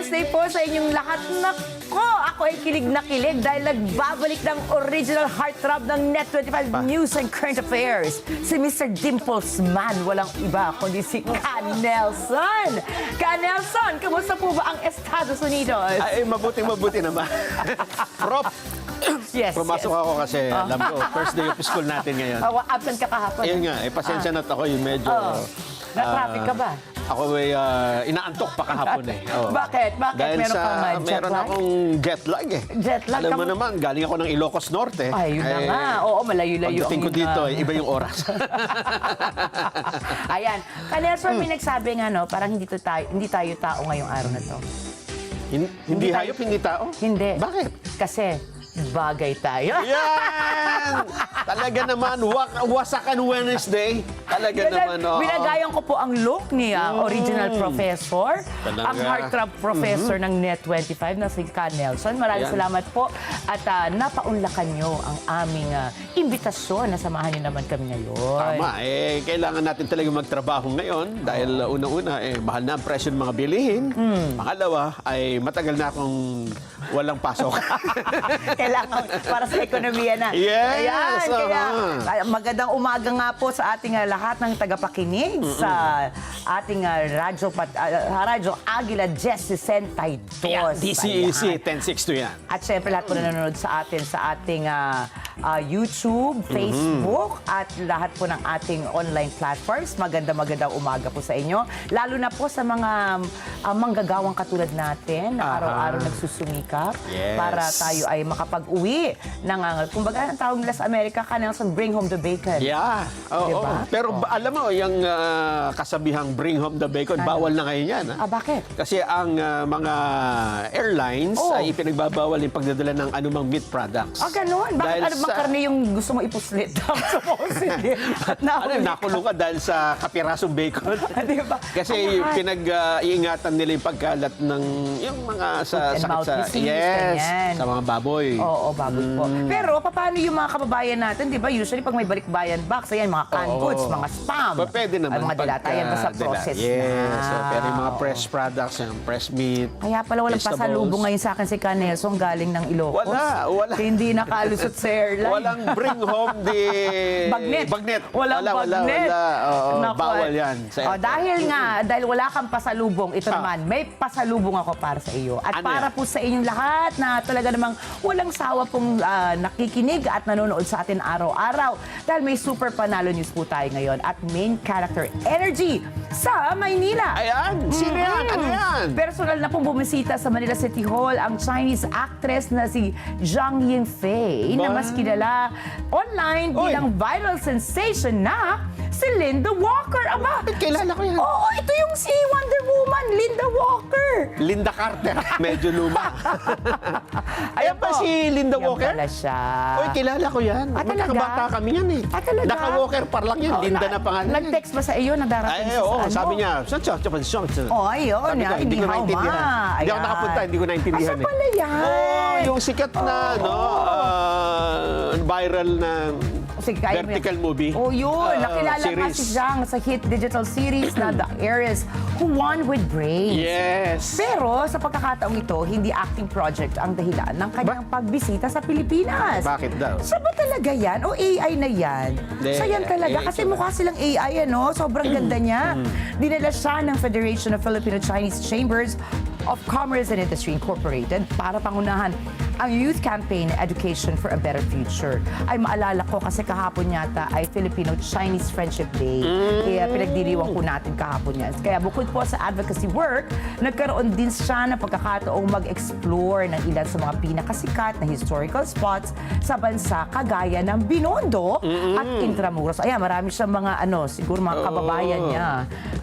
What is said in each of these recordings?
Thursday po sa inyong lahat. Nako, ako ay kilig na kilig dahil nagbabalik ng original heartthrob ng Net25 News and Current Affairs. Si Mr. Dimples Man, walang iba kundi si Ka Nelson. Ka Nelson, kamusta po ba ang Estados Unidos? Ay, mabuti naman. Prof, Yes, pumasok ako kasi alam ko, first day of school natin ngayon. Absent ka kahapon. Ayun nga, pasensya na ako yung medyo... Na-traffic ka ba? Ako ay inaantok pa kahapon eh. Oo. Bakit? Dahil Meron kang jet meron lag? akong jet lag eh. Jet lag Alam ka mo mo? naman, galing ako ng Ilocos Norte. Ay, yun na nga. Oo, malayo-layo. Pagdating ko dito, iba yung oras. Ayan. Ka Nelson, may nagsabing parang hindi tayo tao ngayong araw na to. Hindi hayop, hindi tao? Hindi. Bakit? Kasi bagay tayo. Yan! Talaga naman, Wasakan Wednesday. Talaga naman, oo. Binagayan ko po ang look ni original professor, Talaga. ang heartthrob professor ng Net25 na si Ka Nelson. Maraming Ayan. salamat po at napaunlakan nyo ang aming imbitasyon na samahan nyo naman kami ngayon. Tama, kailangan natin talaga magtrabaho ngayon dahil unang-una, mahal na ang presyo ng mga bilihin. Pangalawa, ay matagal na akong walang pasok. Kailangan para sa ekonomiya na. Yes! Ayan, kaya magandang umaga nga po sa ating lahat ng tagapakinig sa ating Radyo Aguila Jess 62. Ayan, DCEC, Ayan. 1062 yan. At syempre lahat po na nanonood sa atin sa ating YouTube, Facebook, at lahat po ng ating online platforms. Magandang umaga po sa inyo. Lalo na po sa mga manggagawang katulad natin na araw-araw nagsusumikap para tayo ay makapag-uwi ng, kumbaga, ang tawag nila sa Amerika, Ka Nelson, bring home the bacon. Yeah. Oo. Diba? Pero alam mo, yung kasabihang bring home the bacon, bawal na ngayon yan. Bakit? Kasi ang mga airlines ay ipinagbabawal yung pagdadala ng anumang meat products. Ganun? Bakit ano bang karne yung gusto mo ipuslit? Supposedly. At Nakulong ka dahil sa kapirasong bacon. Diba? Kasi pinag-iingatan nila yung pagkalat ng yung mga Foot and mouth disease, ganyan. sa mga baboy. Oo, baboy po. Pero paano yung mga kababayan natin, di ba? Usually pag may balikbayan box, ayan, mga canned goods, mga spam. Pwede naman. Ay, mga dilata, yan basta process na. So, pero yung mga fresh products, yung fresh meat. Kaya pala walang vegetables. pasalubong ngayon sa akin si Ka Nelson galing ng Ilocos. Wala. Hindi nakalusot sa airline. Walang bring home the... Bagnet. Walang Wala. bagnet. Oo, Naku, bawal yan. Dahil wala kang pasalubong, ito naman, may pasalubong ako para sa iyo. At Ano para yan? po sa inyong lahat na talaga namang walang sawa pong nakikinig at nanonood sa atin araw-araw. Dahil may super panalo news po tayo ngayon at main character energy sa Maynila. Ayan, sino yan? Ano yan? Personal na pong bumisita sa Manila City Hall ang Chinese actress na si Zhang Yingfei na mas kilala online bilang viral sensation na si Linda Walker. Aba! Kilala ko yan. Oo, ito yung si Wonder Woman, Linda Walker. Linda Carter. Medyo luma. Ayan Ayan pa si Linda Yan Walker? pala siya. Oy, kilala ko yan. Talaga? Magkakabata kami yan eh. Talaga? Naka-Walker par lang yan. Linda na pangalan yan. Nag-text ba sa iyo na darating Ay, siya oo, sa ano? sabi niya, Oh, ayun. Sabi ko, hindi ko naintindihan. Hindi ako nakapunta, hindi ko naintindihan. Asa pala yan? Oh, yung sikat na, viral na Sige, kaya mo yan. vertical movie. Oh, yun. Nakilala nga series. si Zhang sa hit digital series na The Heiress Who Won with Brains. Yes. Pero sa pagkakataong ito, hindi acting project ang dahilan ng kanyang pagbisita sa Pilipinas. Bakit daw? Siya ba talaga yan? O AI na yan? Hindi, Siya yan talaga. AI Kasi siya. mukha silang AI, ano? Sobrang ganda niya. Dinala siya ng Federation of Filipino-Chinese Chambers of Commerce and Industry Incorporated para pangunahan ang youth campaign Education for a Better Future. Ay maalala ko kasi kahapon yata ay Filipino-Chinese Friendship Day. Kaya pinagdiriwang po natin kahapon yan. Kaya bukod po sa advocacy work, nagkaroon din siya ng pagkakataong mag-explore ng ilan sa mga pinakasikat na historical spots sa bansa kagaya ng Binondo at Intramuros. Ayan, marami siyang mga siguro mga kababayan niya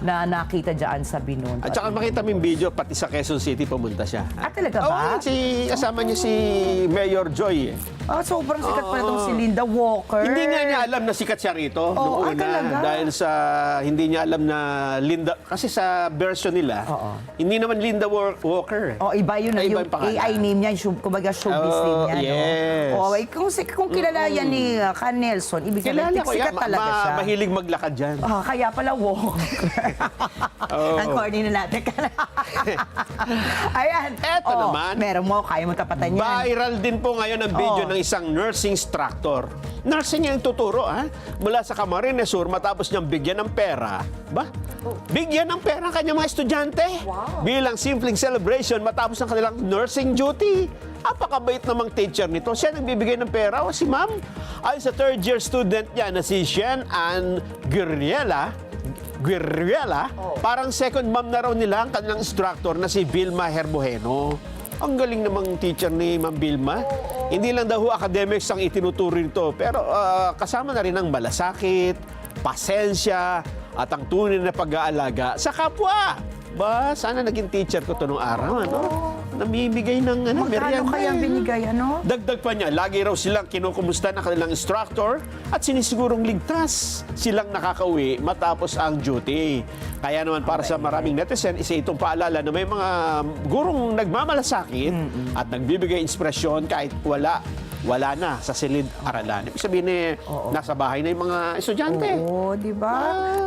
na nakita dyan sa Binondo. At saka makita mo yung video, pati sa Quezon City pumunta siya. Talaga ba? Oo, kasama niya si Mayor Joy. Sobrang sikat pala itong si Linda Walker. Hindi nga niya alam na sikat siya rito noong una. talaga? Dahil sa hindi niya alam na Linda, kasi sa version nila, hindi naman Linda Walker. Iba yun. Iba Yung yung pangalan. AI name niya, kumbaga showbiz name niya. Yes. No? Kung kilala yan ni Ka Nelson, ibig sabihin, Kilala ko yan. sikat talaga siya. Mahilig maglakad dyan. Kaya pala Walker. Ang corny na natin. Ayan. Eto naman. Meron mo, kaya mo tapatan yan. Viral din po ngayon ang video ng isang nursing instructor. Nursing niya yung tuturo, ha? Mula sa Camarines Sur, matapos niyang bigyan ng pera. Ba? Bigyan ng pera ang kanyang mga estudyante. Wow. Bilang simpleng celebration matapos ang kanilang nursing duty. Apakabait namang teacher nito. Siya nagbibigay ng pera o si ma'am? Ayon sa third-year student niya na si Shen Ann Guerriela, parang second mom na raw nila ang kanilang instructor na si Vilma Hermojeno. Ang galing namang teacher ni Ma'am Vilma. Hindi lang daw academics ang itinuturo nito, pero kasama na rin ang malasakit, pasensya, at ang tunay na pag-aalaga sa kapwa. Ba, sana naging teacher ko to nung araw, ano? Namimigay ng Magkano merienda kaya eh. binigay, ano? Dagdag pa niya, lagi raw silang kinukumusta ng kanilang instructor at sinisigurong ligtas silang nakakauwi matapos ang duty. Kaya naman para sa maraming netizen, isa itong paalala na may mga gurong nagmamalasakit at nagbibigay inspirasyon kahit wala na sa silid-aralan. Ibig sabihin nasa bahay na yung mga estudyante. Oo, di ba?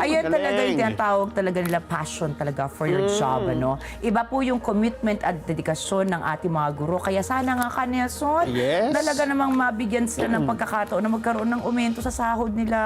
Ayan galing. talaga yung tinatawag talaga nila passion talaga for your job, ano? Iba po yung commitment at dedikasyon ng ating mga guro. Kaya sana nga ka, Nelson, Yes. talaga namang mabigyan sila ng pagkakataon na magkaroon ng aumento sa sahod nila.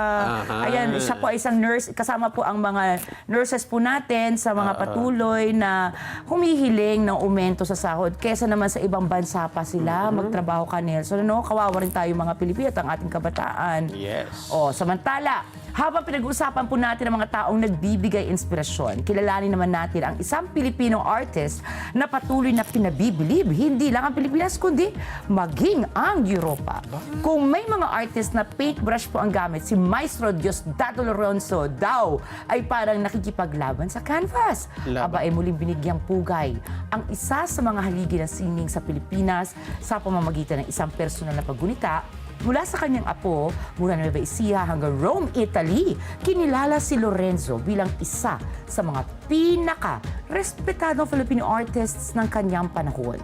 Aha. Ayan, siya po ay isang nurse. Kasama po ang mga nurses po natin sa mga patuloy na humihiling ng aumento sa sahod. Kesa naman sa ibang bansa pa sila magtrabaho ka, Nelson. Ano? Kawawa rin tayo mga Pilipino at ang ating kabataan. Yes. Samantala, habang pinag-uusapan po natin ang mga taong nagbibigay inspirasyon, kilalanin naman natin ang isang Pilipinong artist na patuloy na pinabibilib, hindi lang ang Pilipinas, kundi maging ang Europa. Kung may mga artist na paintbrush po ang gamit, si Maestro Diosdado Lorenzo daw ay parang nakikipaglaban sa canvas. Laban. Aba ay muling binigyang pugay ang isa sa mga haligi ng sining sa Pilipinas sa pamamagitan ng isang personal na paggunita. Mula sa kanyang apo, mula Nueva Ecija hanggang Rome, Italy, kinilala si Lorenzo bilang isa sa mga pinaka-respetadong Filipino artists ng kanyang panahon.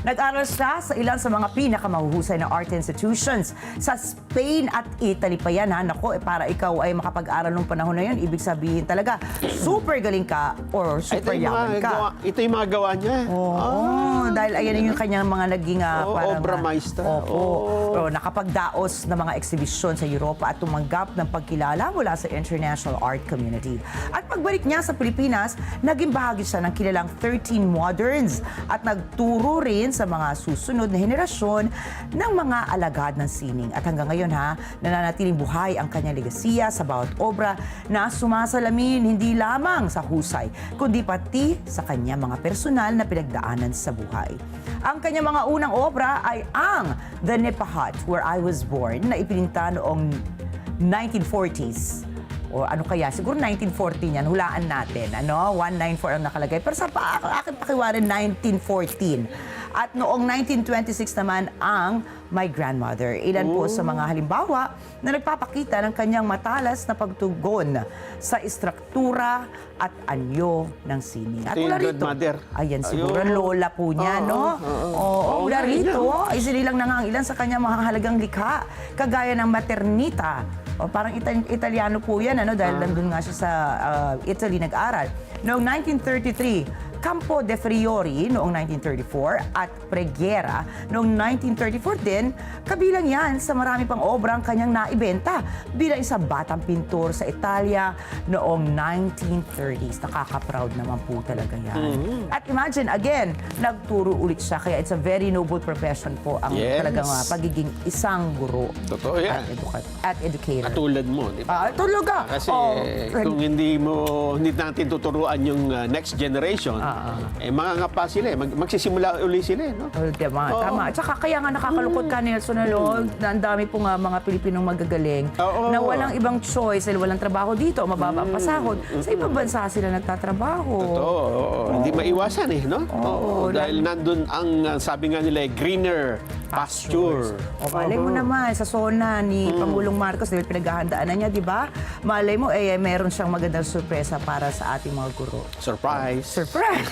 Nag-aral siya sa ilan sa mga pinakamahuhusay na art institutions sa Spain at Italy pa yan, ha? Naku, para ikaw ay makapag-aral nung panahon na yun, ibig sabihin talaga, super galing ka or super yaman ka. Ito yung mga gawa niya. Oo, dahil ayan yung kanyang mga naging parang... obra maestra. Pero nakapagdaos ng mga exhibition sa Europa at tumanggap ng pagkilala mula sa international art community. At pagbalik niya sa Pilipinas, naging bahagi siya ng kilalang 13 Moderns at nagturo rin sa mga susunod na henerasyon ng mga alagad ng sining. At hanggang ngayon, nananatiling buhay ang kanyang legasiya sa bawat obra na sumasalamin hindi lamang sa husay, kundi pati sa kanyang mga personal na pinagdaanan sa buhay. Ang kanyang mga unang obra ay ang The Nipa Hut, Where I Was Born, na ipininta noong 1940s. O ano kaya? Siguro 1914 yan. Hulaan natin. 194 ang nakalagay. Pero sa akin pakiwarin, 1914. At noong 1926 naman ang My Grandmother. Ilan po sa mga halimbawa na nagpapakita ng kanyang matalas na pagtugon sa istruktura at anyo ng sining. At Ito yung mula rito, Godmother. ayan siguro, Ayun. lola po niya, no? Oo, mula rito, ay sinilang na nga ang ilan sa kanyang mahalagang likha. Kagaya ng Maternita. O parang Italiano po yan, dahil nandun nga siya sa Italy nag-aral. Noong 1933, Campo de Fiori noong 1934 at Preghiera noong 1934 din, kabilang yan sa marami pang obra ang kanyang naibenta bilang isang batang pintor sa Italia noong 1930s. Nakaka-proud naman po talaga yan. At imagine, again, nagturo ulit siya, kaya it's a very noble profession po ang Yes. talagang pagiging isang guro Totoo yan. at educator. Katulad mo, di ba? Tulog ka! Kasi kung hindi natin tuturuan yung next generation, mga ngapa sila, magsisimula uli sila, no? Diba? Oo. Tama. At saka kaya nga nakakalungkot ka, Nelson, na ang dami po nga mga Pilipinong magagaling Oo. na walang ibang choice dahil walang trabaho dito o mababa ang pasahod. Sa ibang bansa sila nagtatrabaho. Totoo. Hindi maiwasan no? Oo, Dahil nandun ang sabi nga nila, greener pasture. O malay mo naman, sa SONA ni Pangulong Marcos, dahil pinaghahandaan na niya, di ba? Malay mo, meron siyang magandang sorpresa para sa ating mga guro. Surprise. Surprise!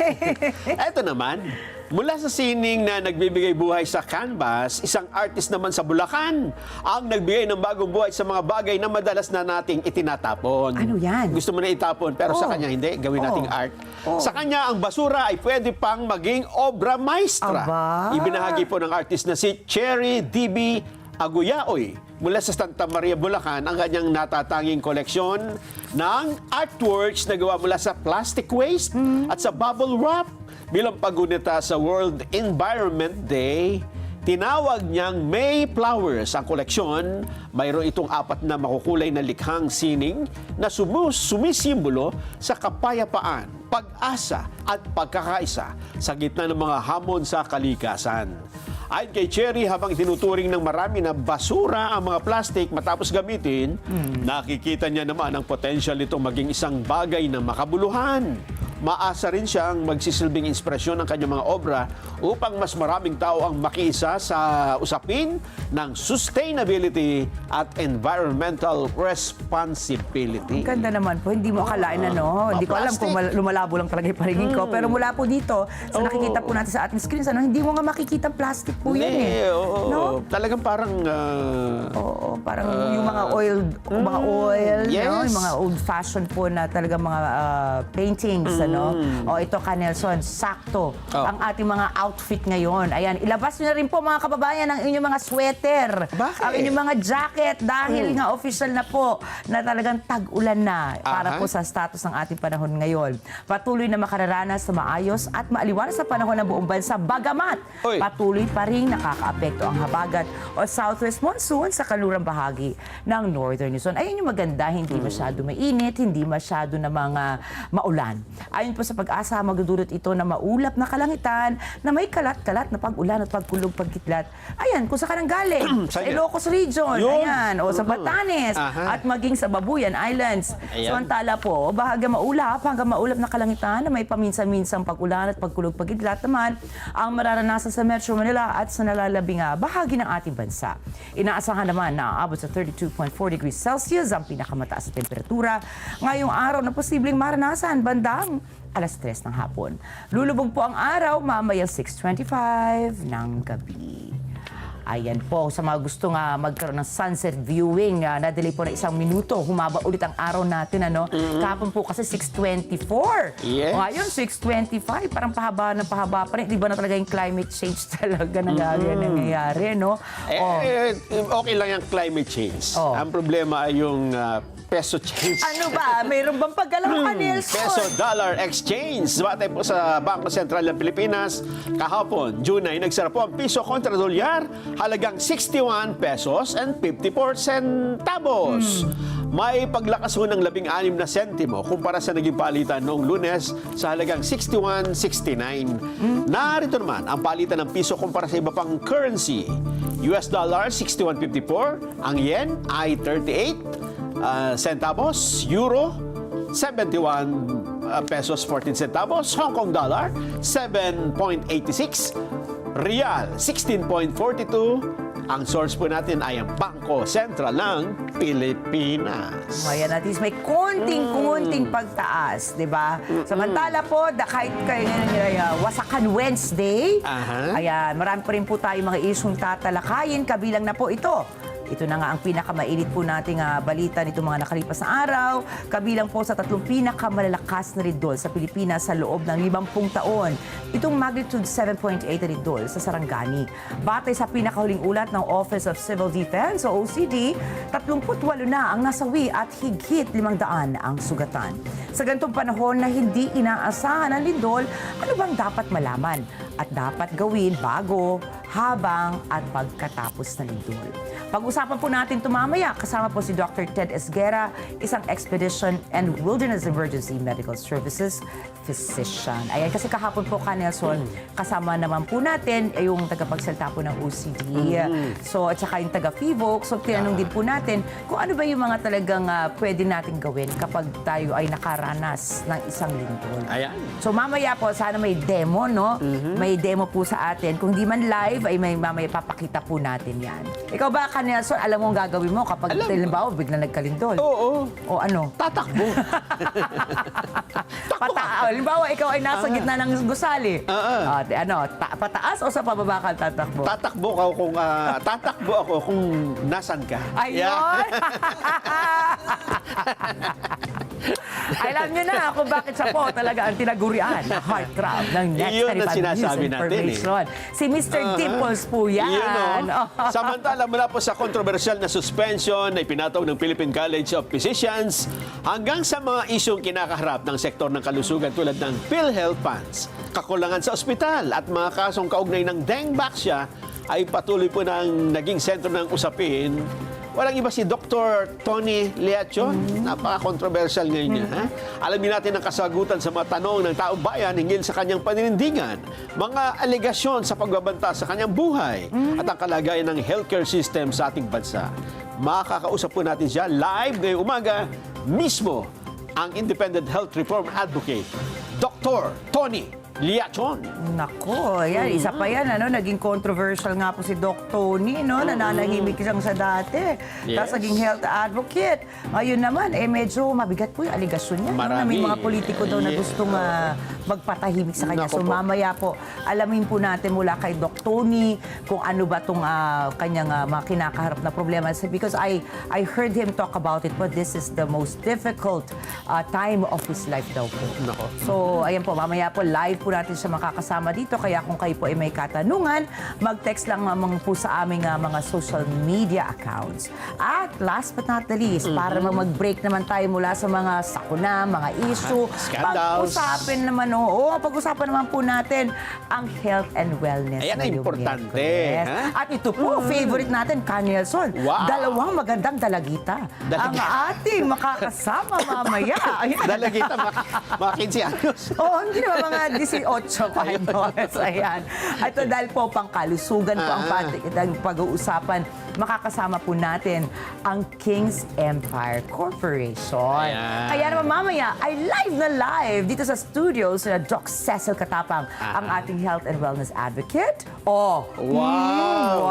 Ito naman, Mula sa sining na nagbibigay buhay sa canvas, isang artist naman sa Bulacan ang nagbigay ng bagong buhay sa mga bagay na madalas na nating itinatapon. Ano yan? Gusto mo na itapon, pero sa Oh. kanya hindi. Gawin nating Oh. art. Oh. Sa kanya, ang basura ay pwede pang maging obra maestra. Aba. Ibinahagi po ng artist na si Cherry D.B. Aguyaoy mula sa Santa Maria, Bulacan ang kanyang natatanging koleksyon ng artworks na gawa mula sa plastic waste at sa bubble wrap. Bilang paggunita sa World Environment Day, tinawag niyang May Flowers ang koleksyon. Mayroon itong 4 na makukulay na likhang sining na sumisimbolo sa kapayapaan, pag-asa at pagkakaisa sa gitna ng mga hamon sa kalikasan. Ayon kay Cherry, habang tinuturing ng marami na basura ang mga plastic matapos gamitin, nakikita niya naman ang potensyal nitong maging isang bagay na makabuluhan. Maasa rin siyang magsisilbing inspirasyon ng kanyang mga obra upang mas maraming tao ang makiisa sa usapin ng sustainability at environmental responsibility. Ang ganda naman po. Hindi mo akalain Hindi ko alam kung lumalabo lang talaga yung paningin ko. Pero mula po dito, sa nakikita po natin sa ating screens, hindi mo nga makikita plastic po yan eh. Oo. No? Talagang parang... Oo, parang yung mga oil, yes. yung mga old-fashioned po na talaga mga paintings, O ito ka, Nelson, sakto ang ating mga outfit ngayon. Ayan, ilabas nyo na rin po mga kababayan ang inyong mga sweater, Bakit? ang inyong mga jacket dahil nga official na po na talagang tag-ulan na para po sa status ng ating panahon ngayon. Patuloy na makararanas sa maayos at maaliwalas sa panahon ng buong bansa, bagamat Oy. patuloy pa rin nakakaapekto ang habagat o southwest monsoon sa kanlurang bahagi ng northern Luzon. Ayun yung maganda, hindi masyado mainit, hindi masyado na mga maulan. Ayon po sa pag-asa, magdudulot ito na maulap na kalangitan na may kalat-kalat na pag-ulan at pagkulog, pagkitlat. Ayan, kung saan galing, sa Sige. Ilocos Region, Yun. ayan, o sa Batanes, Aha. at maging sa Babuyan Islands. Ayan. Samantala po, bahagi maulap hanggang maulap na kalangitan na may paminsan-minsang pag-ulan at pagkulog, pagkitlat naman ang mararanasan sa Metro Manila at sa nalalabing bahagi ng ating bansa. Inaasahan naman na aabot sa 32.4 degrees Celsius ang pinakamataas na temperatura ngayong araw na posibleng maranasan bandang alas 3 ng hapon. Lulubog po ang araw mamayang 6:25 ng gabi. Ayan po, sa mga gusto nga magkaroon ng sunset viewing, na-delay po na 1 minuto, humaba ulit ang araw natin, Kahapon po kasi 6:24. Yes. Ngayon, 6:25, parang pahaba ng pahaba pa rin. Di ba na talaga yung climate change talaga nangyayari, no? Okay lang yung climate change. Oh. Ang problema ay yung peso change. Ano ba? Mayroon bang paggalaw ka, Nelson? Peso-dollar exchange. Batay po sa Bangko Sentral ng Pilipinas, kahapon, June 9, nagsara po ang piso kontra dolyar, halagang 61 pesos and 54 centavos. May paglakas ho ng 16 na sentimo kumpara sa naging palitan noong Lunes sa halagang 61.69. Narito naman ang palitan ng piso kumpara sa iba pang currency. US dollar 61.54, ang yen ay 38 centavos, euro 71 pesos 14 centavos, Hong Kong dollar 7.86, real 16.42. Ang source po natin ay ang Bangko Sentral ng Pilipinas. Ayan, at least may konting pagtaas, di ba? Samantala po, kahit kayo Wasakan Wednesday, ayan, marami pa rin po tayo mga isyong tatalakayin, kabilang na po ito. Ito na nga ang pinakamainit po nating balita nito mga nakalipas na araw. Kabilang po sa 3 pinakamalalakas na lindol sa Pilipinas sa loob ng 50 taon. Itong magnitude 7.8 na lindol sa Sarangani. Batay sa pinakahuling ulat ng Office of Civil Defense o OCD, 38 na ang nasawi at higit 500 ang sugatan. Sa ganitong panahon na hindi inaasahan ang lindol, ano bang dapat malaman at dapat gawin bago, habang at pagkatapos ng lindol? Pag-usapan po natin ito mamaya, kasama po si Dr. Ted Esguera, isang Expedition and Wilderness Emergency Medical Services physician. Ayan, kasi kahapon po ka, Nelson, kasama naman po natin yung tagapagsalita po ng OCD. So, at saka yung taga-FIVOC. So, tinanong din po natin kung ano ba yung mga talagang pwede natin gawin kapag tayo ay nakaranas ng isang lindol. Ayan. So, mamaya po, sana may demo, no? May demo po sa atin. Kung di man live, live ay may mamaya papakita po natin yan. Ikaw ba, Canelson, alam mo ang gagawin mo kapag Alam. halimbawa bigla nagkalindol? Oo. O ano? Tatakbo. Halimbawa, ikaw ay nasa gitna ng gusali. Pataas o sa pababa ka tatakbo? Tatakbo ako kung nasan ka. Ayun! Alam niyo na kung bakit siya po talaga ang tinagurian na heartthrob ng Next Yun ang 35 News sinasabi natin, Information. Si Mr. Dimples po yan. Yun, Samantala, mula po sa kontrobersyal na suspension na ipinataw ng Philippine College of Physicians hanggang sa mga isyong kinakaharap ng sektor ng kalusugan tulad ng PhilHealth funds, kakulangan sa ospital at mga kasong kaugnay ng Dengbaxia ay patuloy po nang naging sentro ng usapin. Walang iba si Dr. Tony Liachon. Napaka-controversial ngayon niya. Alamin natin ang kasagutan sa mga tanong ng taong bayan hinggil sa kanyang paninindigan, mga alegasyon sa pagbabanta sa kanyang buhay, at ang kalagayan ng healthcare system sa ating bansa. Makakausap po natin siya live ngayong umaga mismo ang Independent Health Reform Advocate, Dr. Tony Liachon. Nako, yan. Isa pa yan, naging controversial nga po si Doc Tony, nananahimik siyang sa dati. Yes. Tapos naging health advocate. Ngayon naman, medyo mabigat po yung aligasyon niya. Na may Marami. mga politiko daw na gustong magpatahimik sa kanya. Nako So po. mamaya po, alamin po natin mula kay Doc Tony kung ano ba itong kanyang mga kinakaharap na problema. Because I heard him talk about it, but this is the most difficult time of his life daw po. Nako. So, ayan po, mamaya po, live po natin siya makakasama dito. Kaya kung kayo po ay may katanungan, mag-text lang naman po sa aming mga social media accounts. At last but not the least, para mag-break naman tayo mula sa mga sakuna, mga issue, Scandals. pag-usapan naman po natin ang health and wellness. Ayan ang ngayong importante, Miyerkules. ha? At ito po, favorite natin, Canelson. Wow. Dalawang magandang dalagita. Ang ating makakasama mamaya. Ayan. Dalagita, mga 15 anos. Oo, hindi naman mga 18 pa halos. Ayan. Ito dahil po pangkalusugan po ang pag-uusapan. Makakasama po natin ang King's Empire Corporation. Ayan. Kaya naman mamaya ay live dito sa studios na Doc Cecil Katapang, ang ating health and wellness advocate.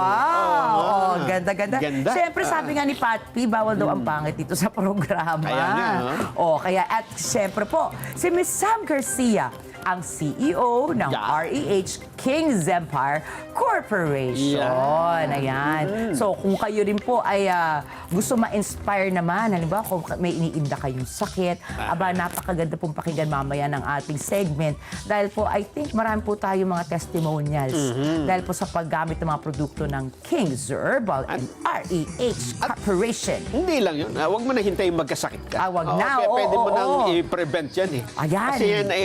Wow! Ganda-ganda. Ganda. Siyempre, sabi nga ni Pat P, bawal daw ang pangit dito sa programa. Kaya nga, Kaya at siyempre po, si Miss Sam Garcia, ang CEO ng REH King's Empire Corporation. Ayan. So, kung kayo rin po ay gusto ma-inspire naman, halimbawa kung may iniinda kayong sakit, napakaganda pong pakinggan mamaya ng ating segment. Dahil po, I think marami po tayo mga testimonials. Dahil po sa paggamit ng mga produkto ng King's Herbal and REH Corporation. Hindi lang yun. Huwag mo na hintayin magkasakit ka. Wag na. Kaya pwede mo nang Oo. i-prevent yan eh. Ayan. Kasi yan ay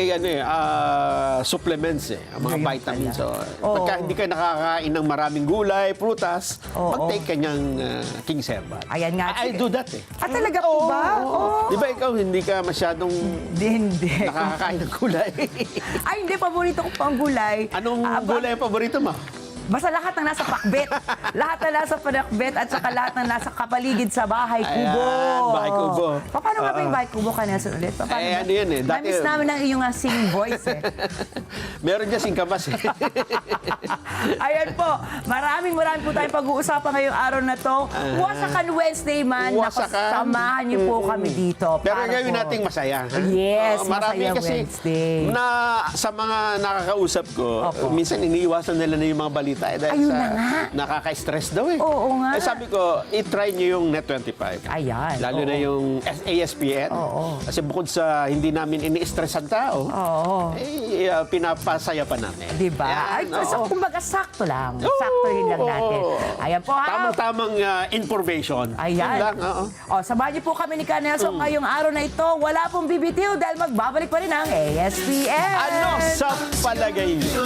supplements eh. Ang mga Ayun vitamins. pala. Pagka hindi ka nakakain ng maraming gulay, prutas, Oo. mag-take ka niyang King's Herbal. Ayan nga. I do that eh. Talaga po ba? Oo. Di ba ikaw hindi ka masyadong Hindi. nakakakain ng gulay? Ay, hindi. Paborito ko pang gulay. Anong gulay ang paborito mo? Basta lahat ng nasa pakbet. Lahat na nasa pakbet at saka lahat ng nasa kapaligid sa bahay kubo. Ayan, bahay kubo. Paano nga ba yung bahay kubo ka, Nelson, ulit? Paano ba? Ano yan eh. Namiss namin ang iyong singing voice eh. Meron dyan singkamas eh. Ayan po. Maraming po tayong pag-uusapan ngayong araw na to. Wasakan Wednesday man. Wasakan. Samahan niyo po kami dito. Pero para gawin po- nating masaya. ha? Yes, marami masaya kasi Wednesday. na sa mga nakakausap ko, Opo. minsan iniiwasan nila na yung mga balita eh, dahil Ayun sa na nga. nakaka-stress daw eh. Oo nga. Eh, sabi ko, i-try nyo yung Net25. Ayan, Lalo oo. na yung ASPN. Oo. Kasi bukod sa hindi namin ini-stress ang tao, pinapasaya pa namin. Diba? Ay, Yan, so, oo. kumbaga sakto lang. Saktohin lang natin. Ayan po ha. Tamang-tamang information. Ayan. Yun lang, oo. Samahan niyo po kami ni Canelson ngayong araw na ito. Wala pong bibitiw dahil magbabalik pa rin ang ASPN. Ano sa palagay niyo?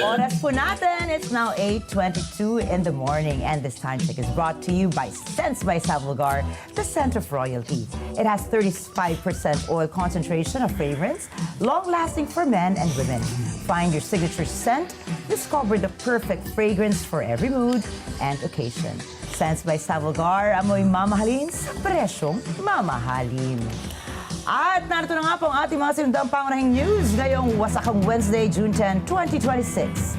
Oras po natin, It's now 8:22 in the morning, and this time check is brought to you by Sense by Savulgar, the scent of royalty. It has 35% oil concentration of fragrance, long-lasting for men and women. Find your signature scent, discover the perfect fragrance for every mood and occasion. Sense by Savulgar, amoy mamahalin sa presyong mamahalin. At narito na nga po ang ating mga sinundang pangunahing news ngayong wasakang Wednesday, June 10, 2026.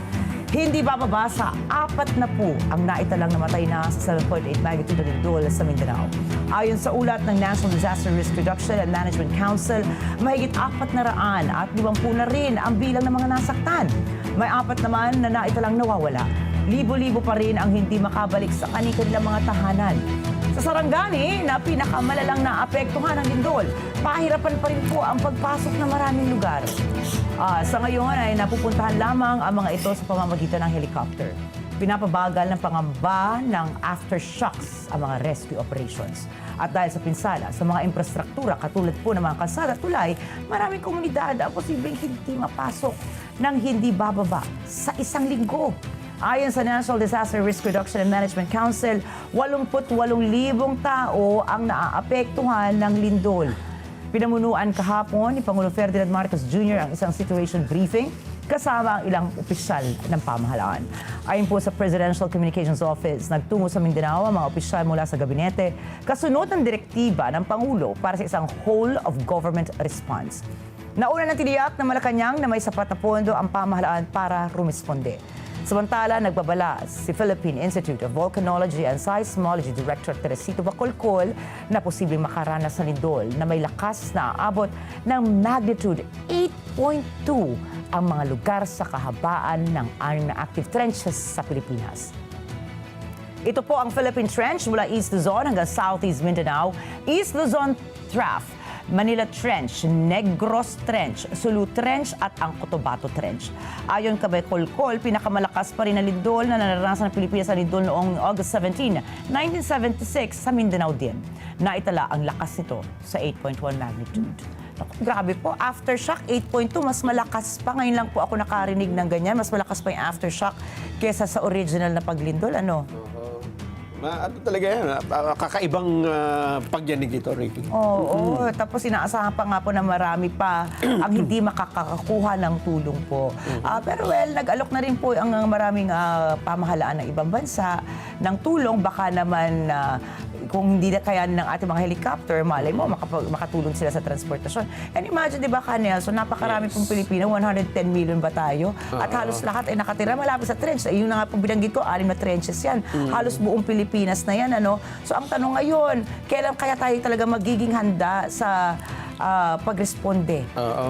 Hindi bababa sa 4 na po ang naitalang namatay na sa 7.8 magnitude na lindol sa Mindanao. Ayon sa ulat ng National Disaster Risk Reduction and Management Council, mahigit 400 at 50 na rin ang bilang ng mga nasaktan. May 4 naman na naitalang nawawala. Libo-libo pa rin ang hindi makabalik sa kanilang mga tahanan. Sa Sarangani, na pinakamalalang naapektuhan ng lindol, pahirapan pa rin po ang pagpasok ng maraming lugar. Sa ngayon ay napupuntahan lamang ang mga ito sa pamamagitan ng helicopter. Pinapabagal ng pangamba ng aftershocks ang mga rescue operations. At dahil sa pinsala sa mga infrastruktura katulad po ng mga kalsada at tulay, maraming komunidad ang posibleng hindi mapasok ng hindi bababa sa 1 linggo. Ayon sa National Disaster Risk Reduction and Management Council, 88,000 tao ang naaapektuhan ng lindol. Pinamunuan kahapon ni Pangulong Ferdinand Marcos Jr. ang isang situation briefing kasama ang ilang opisyal ng pamahalaan. Ayon po sa Presidential Communications Office, nagtungo sa Mindanao ang mga opisyal mula sa gabinete kasunod ng direktiba ng Pangulo para sa isang whole-of-government response. Nauna ng tiniyak na Malacanang na may sapat na pondo ang pamahalaan para rumisponde. Samantala, nagbabala si Philippine Institute of Volcanology and Seismology Director Teresito Bacolcol na posibleng makaranas ng lindol na may lakas na aabot ng magnitude 8.2 ang mga lugar sa kahabaan ng 6 na active trenches sa Pilipinas. Ito po ang Philippine Trench mula East Luzon hanggang Southeast Mindanao, East Luzon Trough, Manila Trench, Negros Trench, Sulu Trench at ang Cotabato Trench. Ayon kay Bacolcol, pinakamalakas pa rin ang lindol na naranasan ng Pilipinas sa lindol noong August 17, 1976 sa Mindanao din. Naitala ang lakas nito sa 8.1 magnitude. Naku, grabe po, aftershock 8.2, mas malakas pa. Ngayon lang po ako nakarinig ng ganyan, mas malakas pa yung aftershock kesa sa original na paglindol. Ano? Ano talaga yan? Kakaibang pagyanig ito, Ricky. Oo, tapos inaasahan pa nga po na marami pa ang hindi makakakuha ng tulong po. Pero nag-alok na rin po ang maraming pamahalaan ng ibang bansa ng tulong. Baka naman kung hindi na kayanin ng ating mga helicopter, malay mo, makatulong sila sa transportasyon. And imagine, di ba, Kanel, so napakarami pong Pilipino, 110 million ba tayo? At halos lahat ay nakatira malapit sa trench. Yung na nga pong binanggit ko, 6 na trenches yan. Halos buong Pilipinas na yan, ano? So ang tanong ngayon, kailan kaya tayo talaga magiging handa sa pagresponde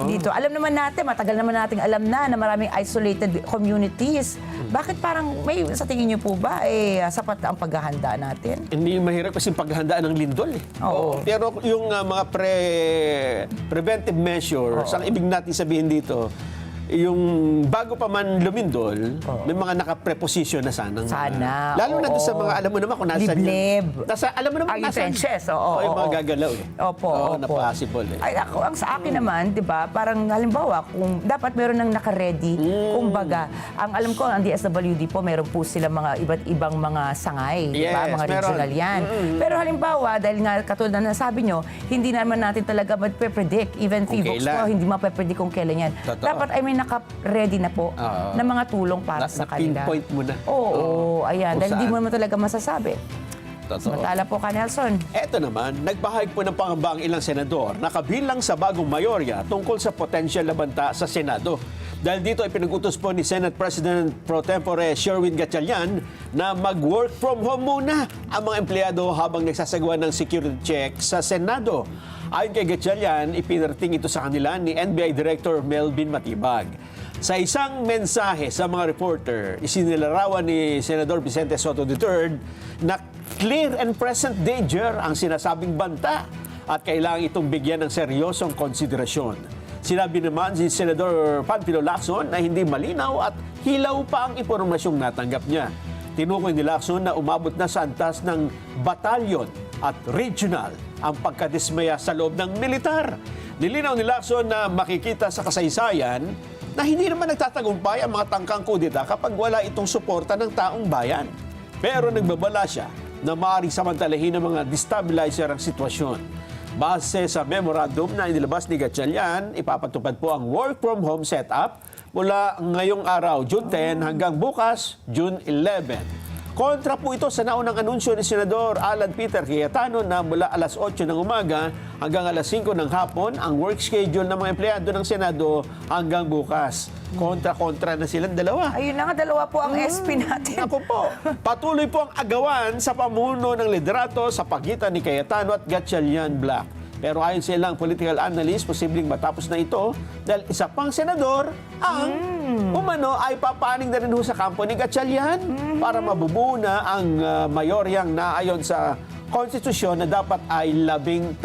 dito? Alam naman natin, matagal naman nating alam na maraming isolated communities. Bakit parang may, sa tingin niyo po ba, sapat na ang paghahanda natin? Hindi mahirap kasi paghahandaan ng lindol eh. Oo. Pero yung mga preventive measures, ang ibig natin sabihin dito, yung bago pa man lumindol, may mga nakapreposition na sanang. Sana. Lalo na doon sa mga, alam mo naman kung nasaan Liblib. Alam mo naman Yung nasaan. trenches, Yung mga gagalaw eh. Opo. Na possible eh. Ay, ako, ang sa akin naman, di ba, parang halimbawa, kung dapat meron ng naka-ready, kumbaga, ang alam ko, ang DSWD po, meron po sila mga iba't ibang mga sangay, di ba? Yes, Mga meron. regional yan. Pero halimbawa, dahil nga katulad na nasabi nyo, hindi naman natin talaga magpe-predict. Even Kung Fevox kailan. po, hindi mape-predict kung kailan yan. Totoo. Dapat ay may naka-ready na po na mga tulong para sa kanila. Na-pinpoint mo na. Oo, ayan. Kung Dahil hindi saan. mo naman talaga masasabi. Totoo. Samantala po ka, Nelson. Eto naman, nagbahayag po ng pangamba ang ilang senador na kabilang sa bagong mayorya tungkol sa potensyal na banta sa Senado. Dahil dito ay pinag-utos po ni Senate President Pro Tempore Sherwin Gatchalian na mag-work from home muna ang mga empleyado habang nagsasagawa ng security check sa Senado. Ayon kay Gatchalian, ipinarating ito sa kanila ni NBI Director Melvin Matibag. Sa isang mensahe sa mga reporter, isinilarawan ni Senador Vicente Soto III na clear and present danger ang sinasabing banta at kailangan itong bigyan ng seryosong konsiderasyon. Sinabi naman si Senador Panfilo Lacson na hindi malinaw at hilaw pa ang impormasyong natanggap niya. Tinukoy ni Lacson na umabot na sa antas ng batalyon at regional ang pagkadismaya sa loob ng militar. Nilinaw ni Lacson na makikita sa kasaysayan na hindi naman nagtatagumpay ang mga tangkang kudeta kapag wala itong suporta ng taong bayan. Pero nagbabala siya na maaaring samantalahin ng mga destabilizer ang sitwasyon. Base sa memorandum na inilabas ni Gatchalian, ipapatupad po ang work from home setup mula ngayong araw, June 10 hanggang bukas, June 11. Kontra po ito sa naunang anunsyo ni Senador Alan Peter Cayetano na mula alas 8 ng umaga hanggang alas 5 ng hapon ang work schedule ng mga empleyado ng Senado hanggang bukas. Kontra-kontra na silang dalawa. Ayun na nga, dalawa po ang SP natin. Ako po, patuloy po ang agawan sa pamuno ng liderato sa pagitan ni Cayetano at Gatchalian Black. Pero ayon sa ilang political analyst, posibleng matapos na ito dahil isa pang senador ang umano ay papaning na rin ho sa kampo ni Gatchalian para mabubuo na ang mayoryang naayon sa konstitusyon na dapat ay 13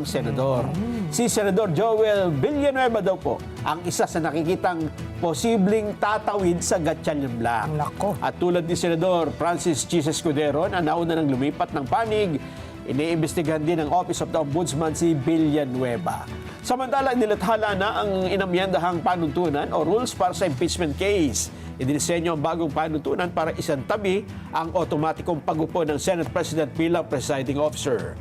senador. Si Senador Joel Villanueva daw po ang isa sa nakikitang posibleng tatawid sa Gatchalian Black. Nako. At tulad ni Senador Francis Chis Escudero na nauna ng lumipat ng panig, iniimbestigahan din ng Office of the Ombudsman si Villanueva. Samantala, nilathala na ang inamyendahang panuntunan o rules para sa impeachment case. Idinisenyo ang bagong panuntunan para isantabi ang otomatikong pag-upo ng Senate President bilang presiding officer.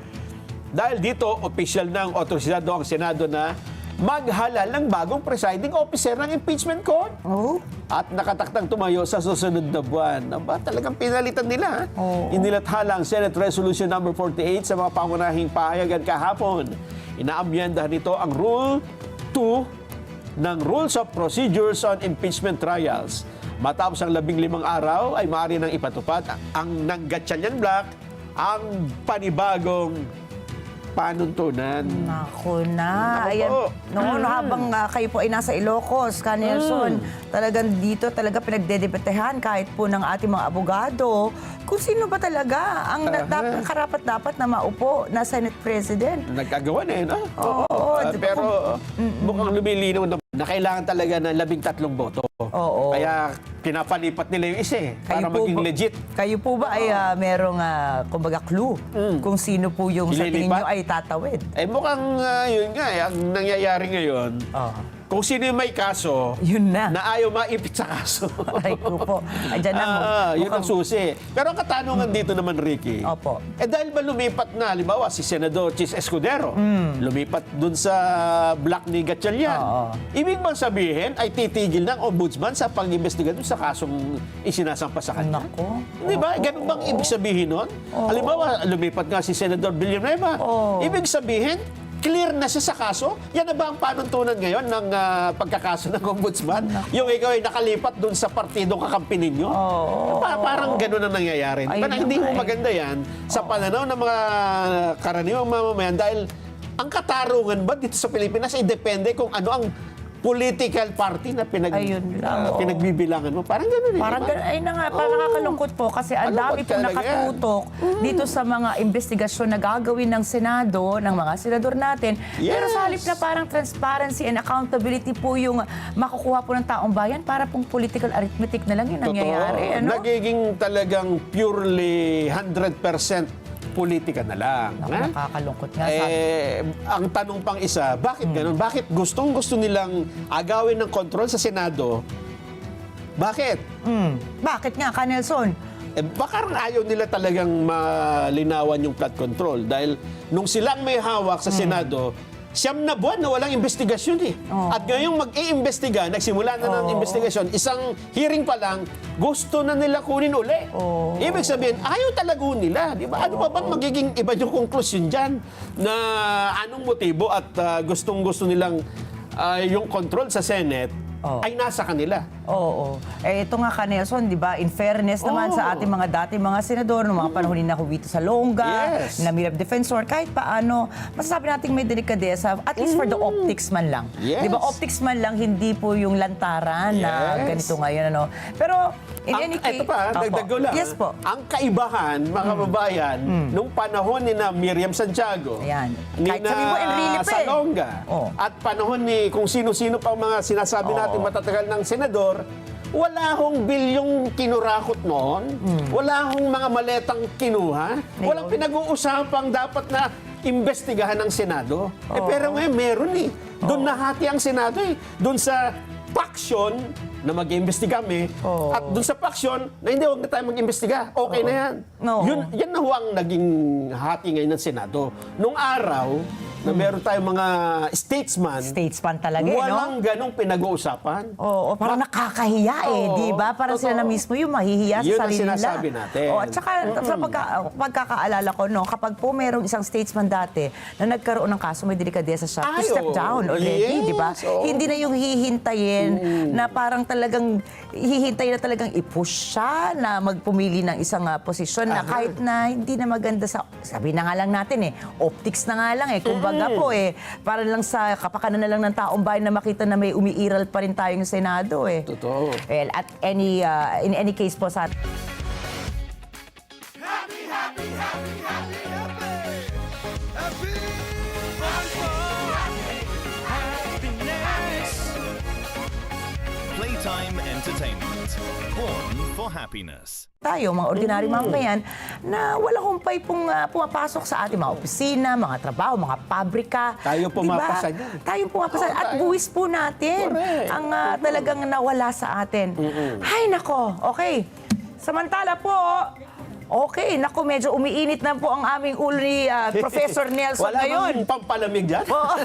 Dahil dito, opisyal ng otorisado ang Senado na maghalal ng bagong presiding officer ng impeachment court. Oh. At nakatakdang tumayo sa susunod na buwan. Aba, talagang pinalitan nila. Oo. Inilathala ang Senate Resolution No. 48 sa mga pangunahing pahayagan kahapon. Inaamyendahan nito ang Rule 2 ng Rules of Procedures on Impeachment Trials. Matapos ang 15 araw ay maaari nang ipatupad ang ng Gatchalian Black ang panibagong panuntunan. Nako na. Nako Ayan. po. Noon, habang kayo po ay nasa Ilocos, Nelson, talagang dito talaga pinagdedebatehan kahit po ng ating mga abogado kung sino ba talaga ang karapat-dapat na maupo na Senate President. Nagkagawa na yun, ah. Oo, di ba pero mukhang lumilinaw na kailangan talaga ng 13 boto. Oo. Kaya pinapalipat nila yung isa para po maging ba- legit. Kayo po ba ay merong, kumbaga, clue kung sino po yung sa tingin Ililipat? nyo ay tatawid? Eh mukhang yun nga, ang nangyayari ngayon, kung sino yung may kaso, Yun na. na ayaw maipit sa kaso. Aray ko po. Ayan na. Yun ang susi. Pero ang katanungan dito naman, Ricky, Opo. dahil ba lumipat na, halimbawa, si Senador Chis Escudero, lumipat dun sa block ni Gatchalian. Oo. Ibig bang sabihin ay titigil ng ombudsman sa pag-imbestiga dun sa kasong isinasampa sa kanya? Nako. Di ba? Ganun bang ibig sabihin nun? Halimbawa, lumipat nga si Senador Villanueva. Ibig sabihin, clear na siya sa kaso? Yan na ba ang panuntunan ngayon ng pagkakaso ng ombudsman? Yung ikaw ay nakalipat dun sa partidong kakampi ninyo? Parang ganun ang nangyayari. Di ba? Ayun Hindi nga mo eh. maganda yan sa pananaw ng mga karaniwang mamamayan dahil ang katarungan ba dito sa Pilipinas ay depende kung ano ang political party na Ayun lang, oo. pinagbibilangan mo. Parang ganun eh. Parang di ba? ay na nga, parang nakakalungkot po kasi ang Malungkot dami po talaga yan. nakatutok dito sa mga investigasyon na gagawin ng Senado, ng mga senador natin. Pero sa halip na parang transparency and accountability po yung makukuha po ng taong bayan, para pong political arithmetic na lang yung nangyayari. Ano? Nagiging talagang purely 100% politika na lang. Naku, ha? nakakalungkot nga. Ang tanong pang isa, bakit ganun? Bakit gusto nilang agawin ng kontrol sa Senado? Bakit? Bakit nga, Nelson? Baka ayaw nila talagang malinawan yung flood control dahil nung silang may hawak sa Senado, 9 na buwan na walang investigasyon eh. At ngayong mag-iimbestiga, nagsimula na ng investigasyon, isang hearing pa lang, gusto na nila kunin uli. Ibig sabihin, ayaw talaga nila. Di ba? Ano pa bang magiging iba yung conclusion dyan? Na anong motibo at gustong-gusto nilang yung control sa Senate ay nasa kanila. Oo. Ito nga, Nelson, di ba, in fairness naman sa ating mga dati mga senador, noong mga panahon ni Jovito Salonga, Yes. na Mirab Defensor, kahit paano, masasabi natin may delikadesa, at least for the optics man lang. Yes. Di ba, optics man lang, hindi po yung lantaran na Yes. ganito ngayon. Ano. Pero, in any case... Ito pa, Opo. dagdag ko lang. Yes po. Ang kaibahan, mga kababayan, nung panahon ni na Miriam Santiago, Ayan. ni Kahit na sabihin mo, Enrile pa eh. Salonga, at panahon ni kung sino-sino pang mga sinasabi natin matatagal ng senador, wala hong bilyong kinurakot noon, wala hong mga maletang kinuha, walang pinag-uusapang dapat na imbestigahan ng Senado. Pero ngayon meron eh. Doon nahati ang Senado eh. Doon sa paksyon na mag-iimbestiga kami at dun sa paksyon na hindi, huwag na tayo mag-imbestiga. Okay na yan. Oo. Yan na ho ang naging hati ngayon ng Senado. Nung araw na meron tayong mga statesman talaga, walang ganong pinag-uusapan. Oo, parang nakakahiya Oo, di ba? Parang sila na totoo. mismo yung mahihiya Yun sa ang sarili nila. sinasabi natin. At saka, sa pagkakaalala ko, kapag po merong isang statesman dati na nagkaroon ng kaso, may delikadesa siya to Ay, step oo. down already, Yes, di ba? oo. Hindi na yung hihintayin na parang talagang hihintayin na talagang i-push siya na magpumili ng isang posisyon na kahit na hindi na maganda sabi na nga lang natin optics na nga lang kumbaga po para lang sa kapakanan na lang ng taong bayan na makita na may umiiral pa rin tayong Senado Totoo. Well, at in any case po sa Playtime Entertainment. Born for happiness. tayo, mga ordinary mamamayan, na wala humpay pong pumapasok sa ating mga opisina, mga trabaho, mga pabrika. Tayo pumapasa Diba? dyan. Tayo pumapasa. At buwis po natin Correct. ang talagang nawala sa atin. Ay, nako. Okay. Samantala po, okay, nako, medyo umiinit na po ang aming ulo ni Professor Nelson Wala ngayon. bang pampalamig dyan? Oo.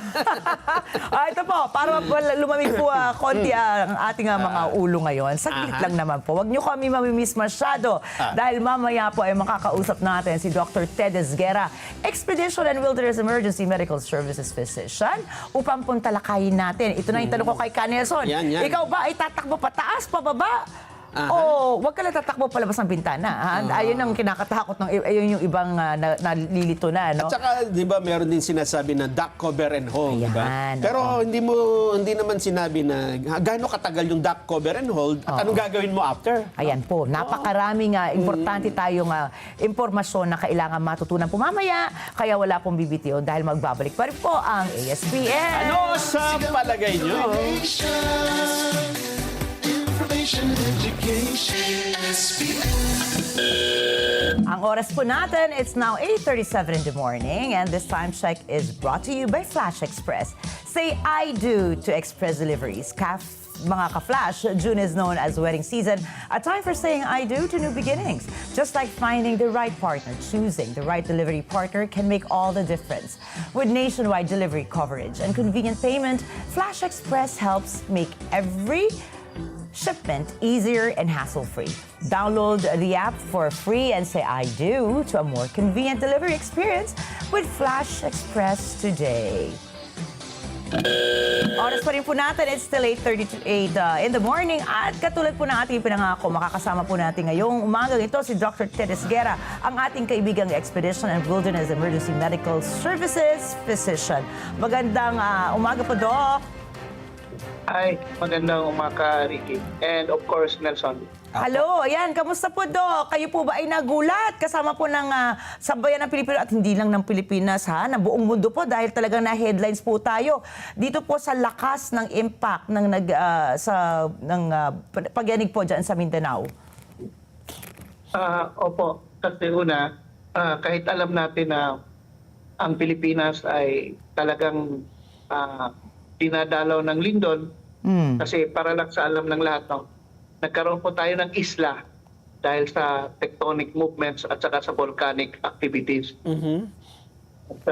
Ito po, para lumamig po konti ang ating mga ulo ngayon. Saglit lang naman po. Huwag niyo kami mamimiss masyado dahil mamaya po ay makakausap natin si Dr. Ted Esguera, Expedition and Wilderness Emergency Medical Services Physician, upang puntalakayin natin. Ito na yung tanong ko kay Ka Nelson. Yan. Ikaw ba ay tatakbo pataas, pababa? O wag ka lang tatakbo palabas ng bintana. Ayun ang kinakatakot ng ayun yung ibang nalilito na, no? At saka, di ba, meron din sinasabi na duck cover and hold, di ba? Ayan, Pero hindi naman sinabi na gaano katagal yung duck cover and hold at anong gagawin mo after. Ayan po, napakaraming importante tayong impormasyon na kailangan matutunan po mamaya. Kaya wala pong BBTO dahil magbabalik pa rin po ang ASPN. Ano sa palagay nyo? Information and education, Ang oras po natin, it's now 8:37 in the morning, and this time check is brought to you by Flash Express. Say I do to Express Deliveries. Mga ka-Flash, June is known as wedding season, a time for saying I do to new beginnings. Just like finding the right partner, choosing the right delivery partner can make all the difference. With nationwide delivery coverage and convenient payment, Flash Express helps make every shipment easier and hassle-free. Download the app for free and say I do to a more convenient delivery experience with Flash Express today. Oras pa rin po natin, it's still 8:38 in the morning at katulad po ng ating pinangako, makakasama po natin ngayong umagang ito si Dr. Ted Esguera, ang ating kaibigang Expedition and Wilderness Emergency Medical Services Physician. Magandang umaga po, Doc. Hi, magandang umaga, Ricky. And of course, Nelson. Hello, ayan, kamusta po, Doc? Kayo po ba ay nagulat kasama po ng sambayan ng Pilipino at hindi lang ng Pilipinas, ng buong mundo po dahil talagang na-headlines po tayo dito po sa lakas ng impact ng pagyanig po dyan sa Mindanao? Opo, kasi una, kahit alam natin na ang Pilipinas ay talagang dinadalaw ng lindol, kasi para lang sa alam ng lahat, nagkaroon po tayo ng isla dahil sa tectonic movements at saka sa volcanic activities. At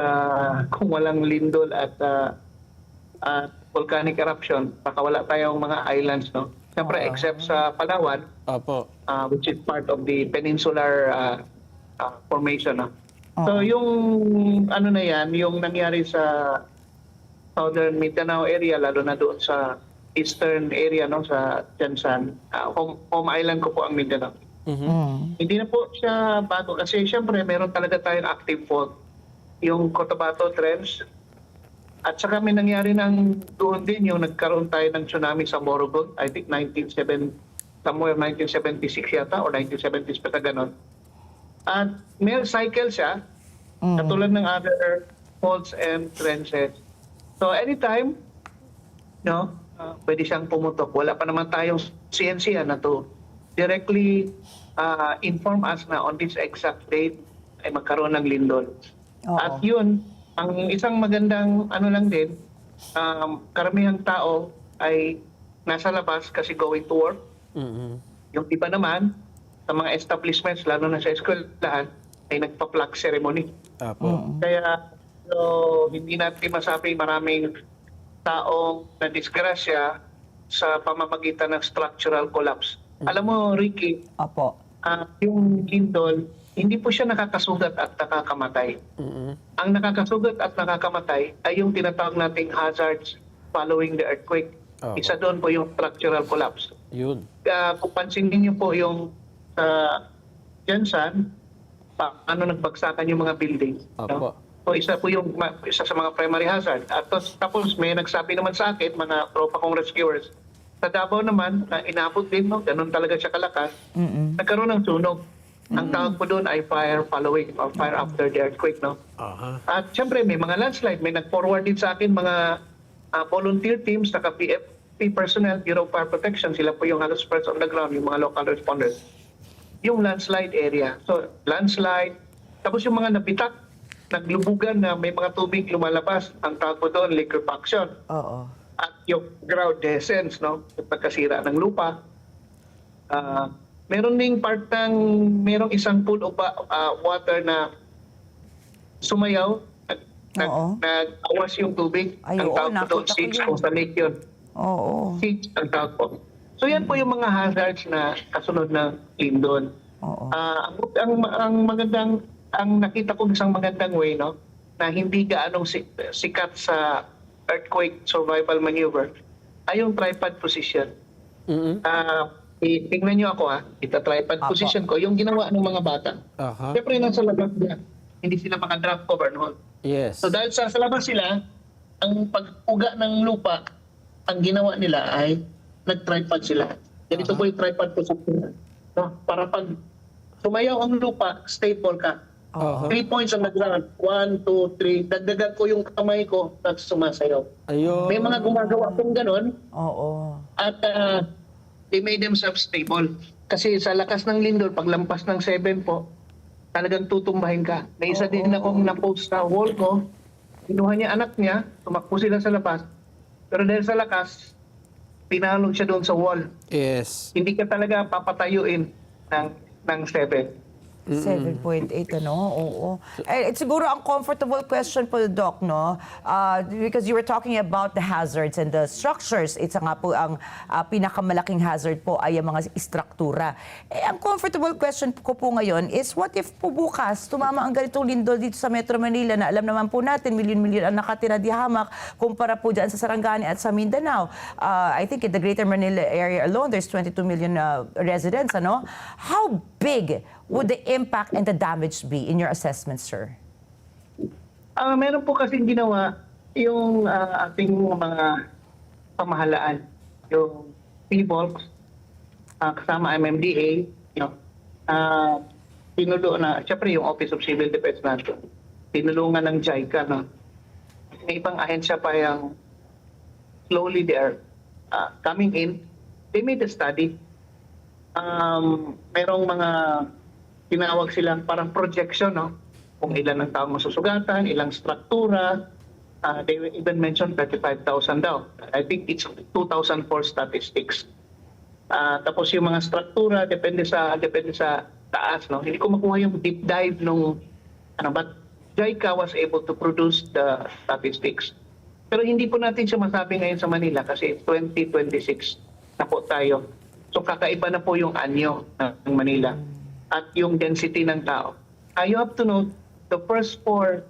kung walang lindol at volcanic eruption, baka wala tayong mga islands, no? Siyempre, except sa Palawan, Opo. which is part of the peninsular formation. No? So yung ano na yan, yung nangyari sa Southern Mindanao area, lalo na doon sa eastern area, no, sa Jansan, home island ko po ang Mindanao. Hindi na po siya bago kasi siyempre meron talaga tayong active fault. Yung Cotabato Trench at saka may nangyari ng doon din yung nagkaroon tayo ng tsunami sa Morogoro, I think 1976 yata or 1970s pa ganon. At may cycle siya katulad ng other faults and trenches. So anytime, no, pwede siyang pumutok. Wala pa naman tayong CNC na to directly inform us na on this exact date ay magkaroon ng lindol. At yun, ang isang magandang ano lang din, karamihang tao ay nasa labas kasi going to work. Yung iba naman, sa mga establishments, lalo na sa eskwelahan, ay nagpa-plug ceremony. Apo. Kaya hindi natin masabi maraming taong na-disgrasya sa pamamagitan ng structural collapse. Alam mo, Ricky, Opo. yung lindol, hindi po siya nakakasugat at nakakamatay. Ang nakakasugat at nakakamatay ay yung tinatawag nating hazards following the earthquake. Opo. Isa doon po yung structural collapse. Yun. Kung pansinin niyo po yung Jensen, paano nagbagsakan yung mga building. Opo. So isa po yung isa sa mga primary hazard. At tapos may nagsabi naman sa akin, mga tropa kong rescuers, sa Davao naman, na inabot din, no? Ganun talaga siya kalakas, nagkaroon ng sunog. Ang tawag po doon ay fire following or fire after the earthquake. No? Aha. At syempre may mga landslide, may nag-forward din sa akin mga volunteer teams, saka PFP personnel, Bureau of Fire Protection, sila po yung halos first on the ground, yung mga local responders. Yung landslide area. So landslide, tapos yung mga nabitak, naglubugan na may mga tubig lumalabas, ang tawag po doon liquefaction. Oo. At yung ground descents, no? Yung pagkasira ng lupa. Meron ding part ng, merong isang pool of water na sumayaw, Oo. nag-awas yung tubig. Ay, ang oo, tawag po doon, nakita ko siege yun. o sa lake yun. Oo. Siege ang tawag po. So yan po yung mga hazards na kasunod ng lindol. Oo. Ang magandang, ang nakita ko isang magandang way, no, na hindi gaanong sikat sa earthquake survival maneuver ay yung tripod position. Tingnan niyo ako ita tripod Apo. position ko, yung ginawa ng mga bata. Aha. Siyempre nasa labas niya, hindi sila maka-drop cover noon. Yes. So dahil sa labas sila, ang pag-uga ng lupa, ang ginawa nila ay nag-tripod sila. Ganito po yung tripod position. No? Para pag sumayaw ang lupa, stable ka. Aha. 3 points ang nag-ground. 1, 2, 3. Dagdagan ko yung kamay ko at sumasayaw. Ayun. May mga gumagawa pong ganon Oo. at they made themselves stable. Kasi sa lakas ng lindol, paglampas ng 7 po, talagang tutumbahin ka. May isa din akong na-post sa wall ko. Kinuha niya anak niya, tumakbo sila sa labas. Pero dahil sa lakas, pinalog siya doon sa wall. Yes. Hindi ka talaga papatayuin ng 7. 7.8, ano? Oo. Eh, it's siguro ang comfortable question po, Doc, no? Because you were talking about the hazards and the structures. It's nga po ang pinakamalaking hazard po ay ang mga istruktura. Eh, ang comfortable question ko po ngayon is, what if po bukas tumama ang ganitong lindol dito sa Metro Manila na alam naman po natin, milyon-milyon ang nakatira di hamak kumpara po dyan sa Sarangani at sa Mindanao. I think in the Greater Manila area alone, there's 22 million residents, ano? How big would the impact and the damage be in your assessment, sir? Meron po kasing ginawa yung ating mga pamahalaan, yung PBOLCS, kasama MMDA, tinulo na, syempre yung Office of Civil Defense natin, tinulungan ng JICA, no? May ibang ahensya pa yung slowly they are coming in. They made a study. Merong mga tinawag silang parang projection, no? Kung ilan ang taong masusugatan, ilang struktura. They even mentioned 35,000 daw. I think it's 2004 statistics. Tapos yung mga struktura, depende sa taas, no? Hindi ko makuha yung deep dive nung, but JICA was able to produce the statistics. Pero hindi po natin siya masabi ngayon sa Manila kasi 2026 na po tayo. So kakaiba na po yung anyo ng Manila at yung density ng tao. You have to note the first 4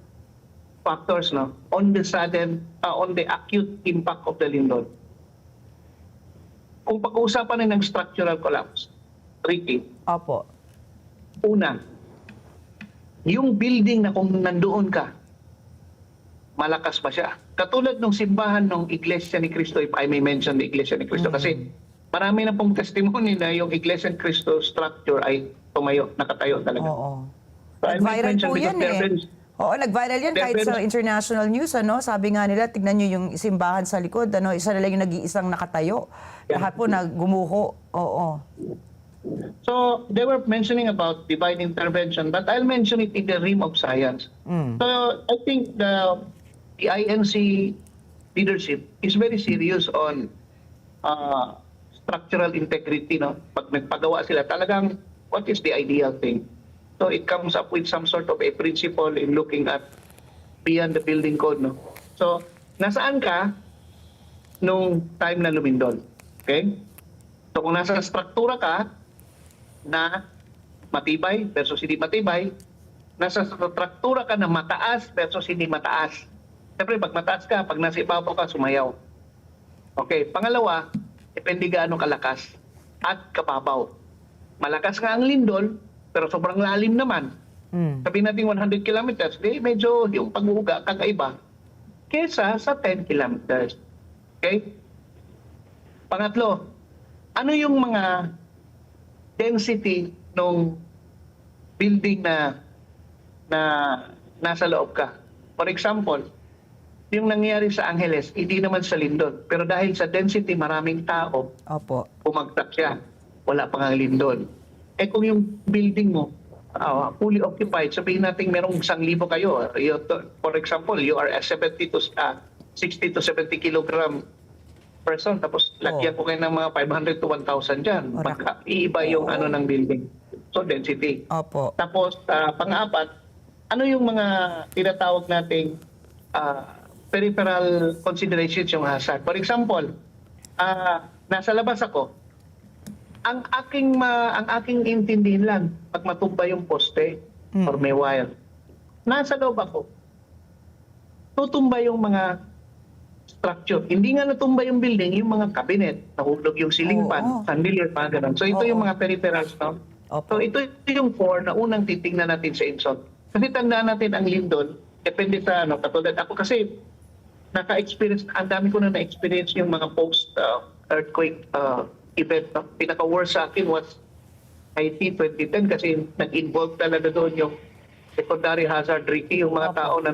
factors, no, on the sudden, on the acute impact of the lindol. Kung pag-uusapan ng structural collapse, Ricky, Opo. una, yung building na kung nandoon ka, malakas pa siya. Katulad ng simbahan ng Iglesia ni Cristo, if I may mention the Iglesia ni Cristo, kasi marami na pong testimony na yung Iglesia ni Cristo structure ay nakatayo talaga. Oo. So, I might Nag-viral mention po because yan there eh. is- Oo, nag-viral yan kahit sa international news, ano? Sabi nga nila, tignan nyo yung simbahan sa likod, ano? Isa na lang yung nag-iisang nakatayo. Lahat po nagumuho. Oo. So, they were mentioning about divine intervention, but I'll mention it in the realm of science. So, I think the INC leadership is very serious on structural integrity, no? Pag nagpagawa sila, talagang what is the ideal thing? So it comes up with some sort of a principle in looking at beyond the building code, no? So, nasaan ka nung time na lumindol? Okay? So kung nasa struktura ka na matibay versus hindi matibay, nasa struktura ka na mataas versus hindi mataas. Siyempre, pag mataas ka, pag nasa ibabaw ka, sumayaw. Okay, pangalawa, depende gaano kalakas at kababaw. Malakas nga ang lindol, pero sobrang lalim naman. Sabihin natin 100 kilometers, di medyo yung pag-uuga kakaiba kesa sa 10 kilometers. Okay? Pangatlo, ano yung mga density ng building na nasa loob ka? For example, yung nangyari sa Angeles, hindi naman sa lindol. Pero dahil sa density, maraming tao, Opo. pumagtak siya. Wala pang ang lindol. Eh kung yung building mo, fully occupied, sabihin natin merong 1,000 kayo. For example, you are a 60 to 70 kilogram person, tapos lagyan ko kayo ng mga 500 to 1,000 dyan. Iiba yung ano ng building. So, density. Opo. Tapos, pang-apat, ano yung mga tinatawag nating peripheral considerations yung hazard? For example, nasa labas ako, ang aking intindihin lang, pag matumba yung poste or may wire, nasa loob ako, tutumba yung mga structure. Hindi nga natumba yung building, yung mga cabinet, nahulog yung ceiling fan, chandelier, mga ganun. So ito yung mga peripherals, no? So ito yung core na unang titingnan natin sa INSOT. Kasi tandaan natin ang lindol, depende sa katulad ako kasi naka-experience, ang dami ko na na-experience yung mga post-earthquake event. No? Pinaka-worst sa akin was Haiti 2010 kasi nag-involve talaga doon yung secondary hazard, Ricky, yung mga tao na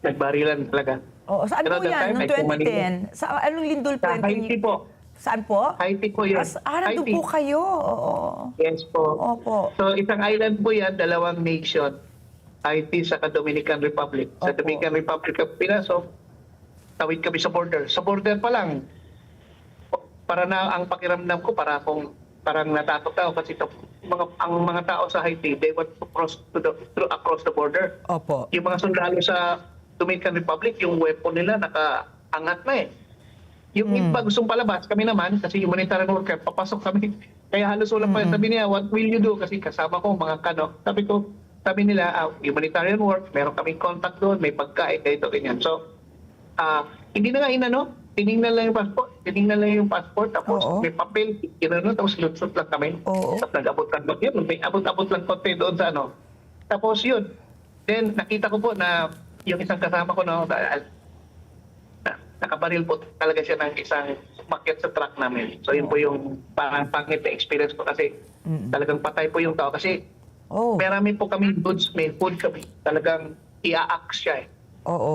nagbarilan talaga. Oo, saan Pero po that yan? time, Noong I pumanig. 2010? Sa anong lindol po? Sa Haiti po. Saan po? Haiti po yun. Nandun po kayo. Oo. Yes po. Opo. So isang island po yan, dalawang nation. Haiti sa Dominican Republic. Sa Opo. Dominican Republic of Pinas, so tawid kami sa border. Sa border pa lang, para na ang pakiramdam ko, parang natakot ako kasi ang mga tao sa Haiti, they want to cross across the border. Opo. Yung mga sundalo sa Dominican Republic, yung weapon nila nakaangat na eh. Yung iba gustong palabas, kami naman, kasi humanitarian worker, papasok kami. Kaya halos wala pa. Sabi niya, what will you do? Kasi kasama ko mga kano. Sabi nila, humanitarian work, meron kaming contact doon, may pagkain, ganito, ganyan. So, hindi na nga inano, tinignan lang yung passport, tapos may papel, tapos lutsot lang kami. Tapos nag-abot lang yun, may abot-abot lang konti doon sa ano. Tapos yun, then nakita ko po na yung isang kasama ko nakabaril po talaga siya ng isang umakyat sa truck namin. So yun po yung parang pangit na experience ko kasi talagang patay po yung tao kasi marami po kami goods, may food kami. Talagang i-axe siya eh.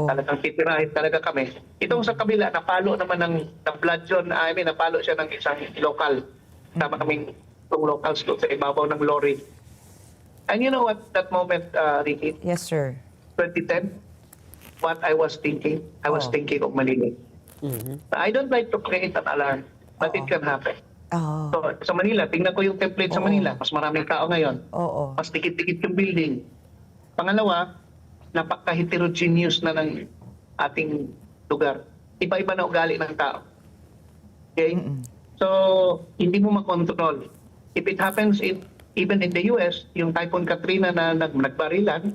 Talagang titirahin talaga kami. Itong sa kabila, napalo naman ng blood zone, napalo siya ng isang local. Tama kaming itong locals doon sa ibabaw ng lorry. And you know what, that moment, Ricky? Yes, sir. 2010, what I was thinking of Manila. I don't like to create an alarm, but it can happen. So, sa Manila, tingnan ko yung template sa Manila. Mas maraming tao ngayon. Mas dikit-dikit yung building. Pangalawa, napaka-heterogeneous na ng ating lugar. Iba-iba na ugali ng tao. Okay? So, hindi mo makontrol. If it happens even in the US, yung Typhoon Katrina na nagbarilan,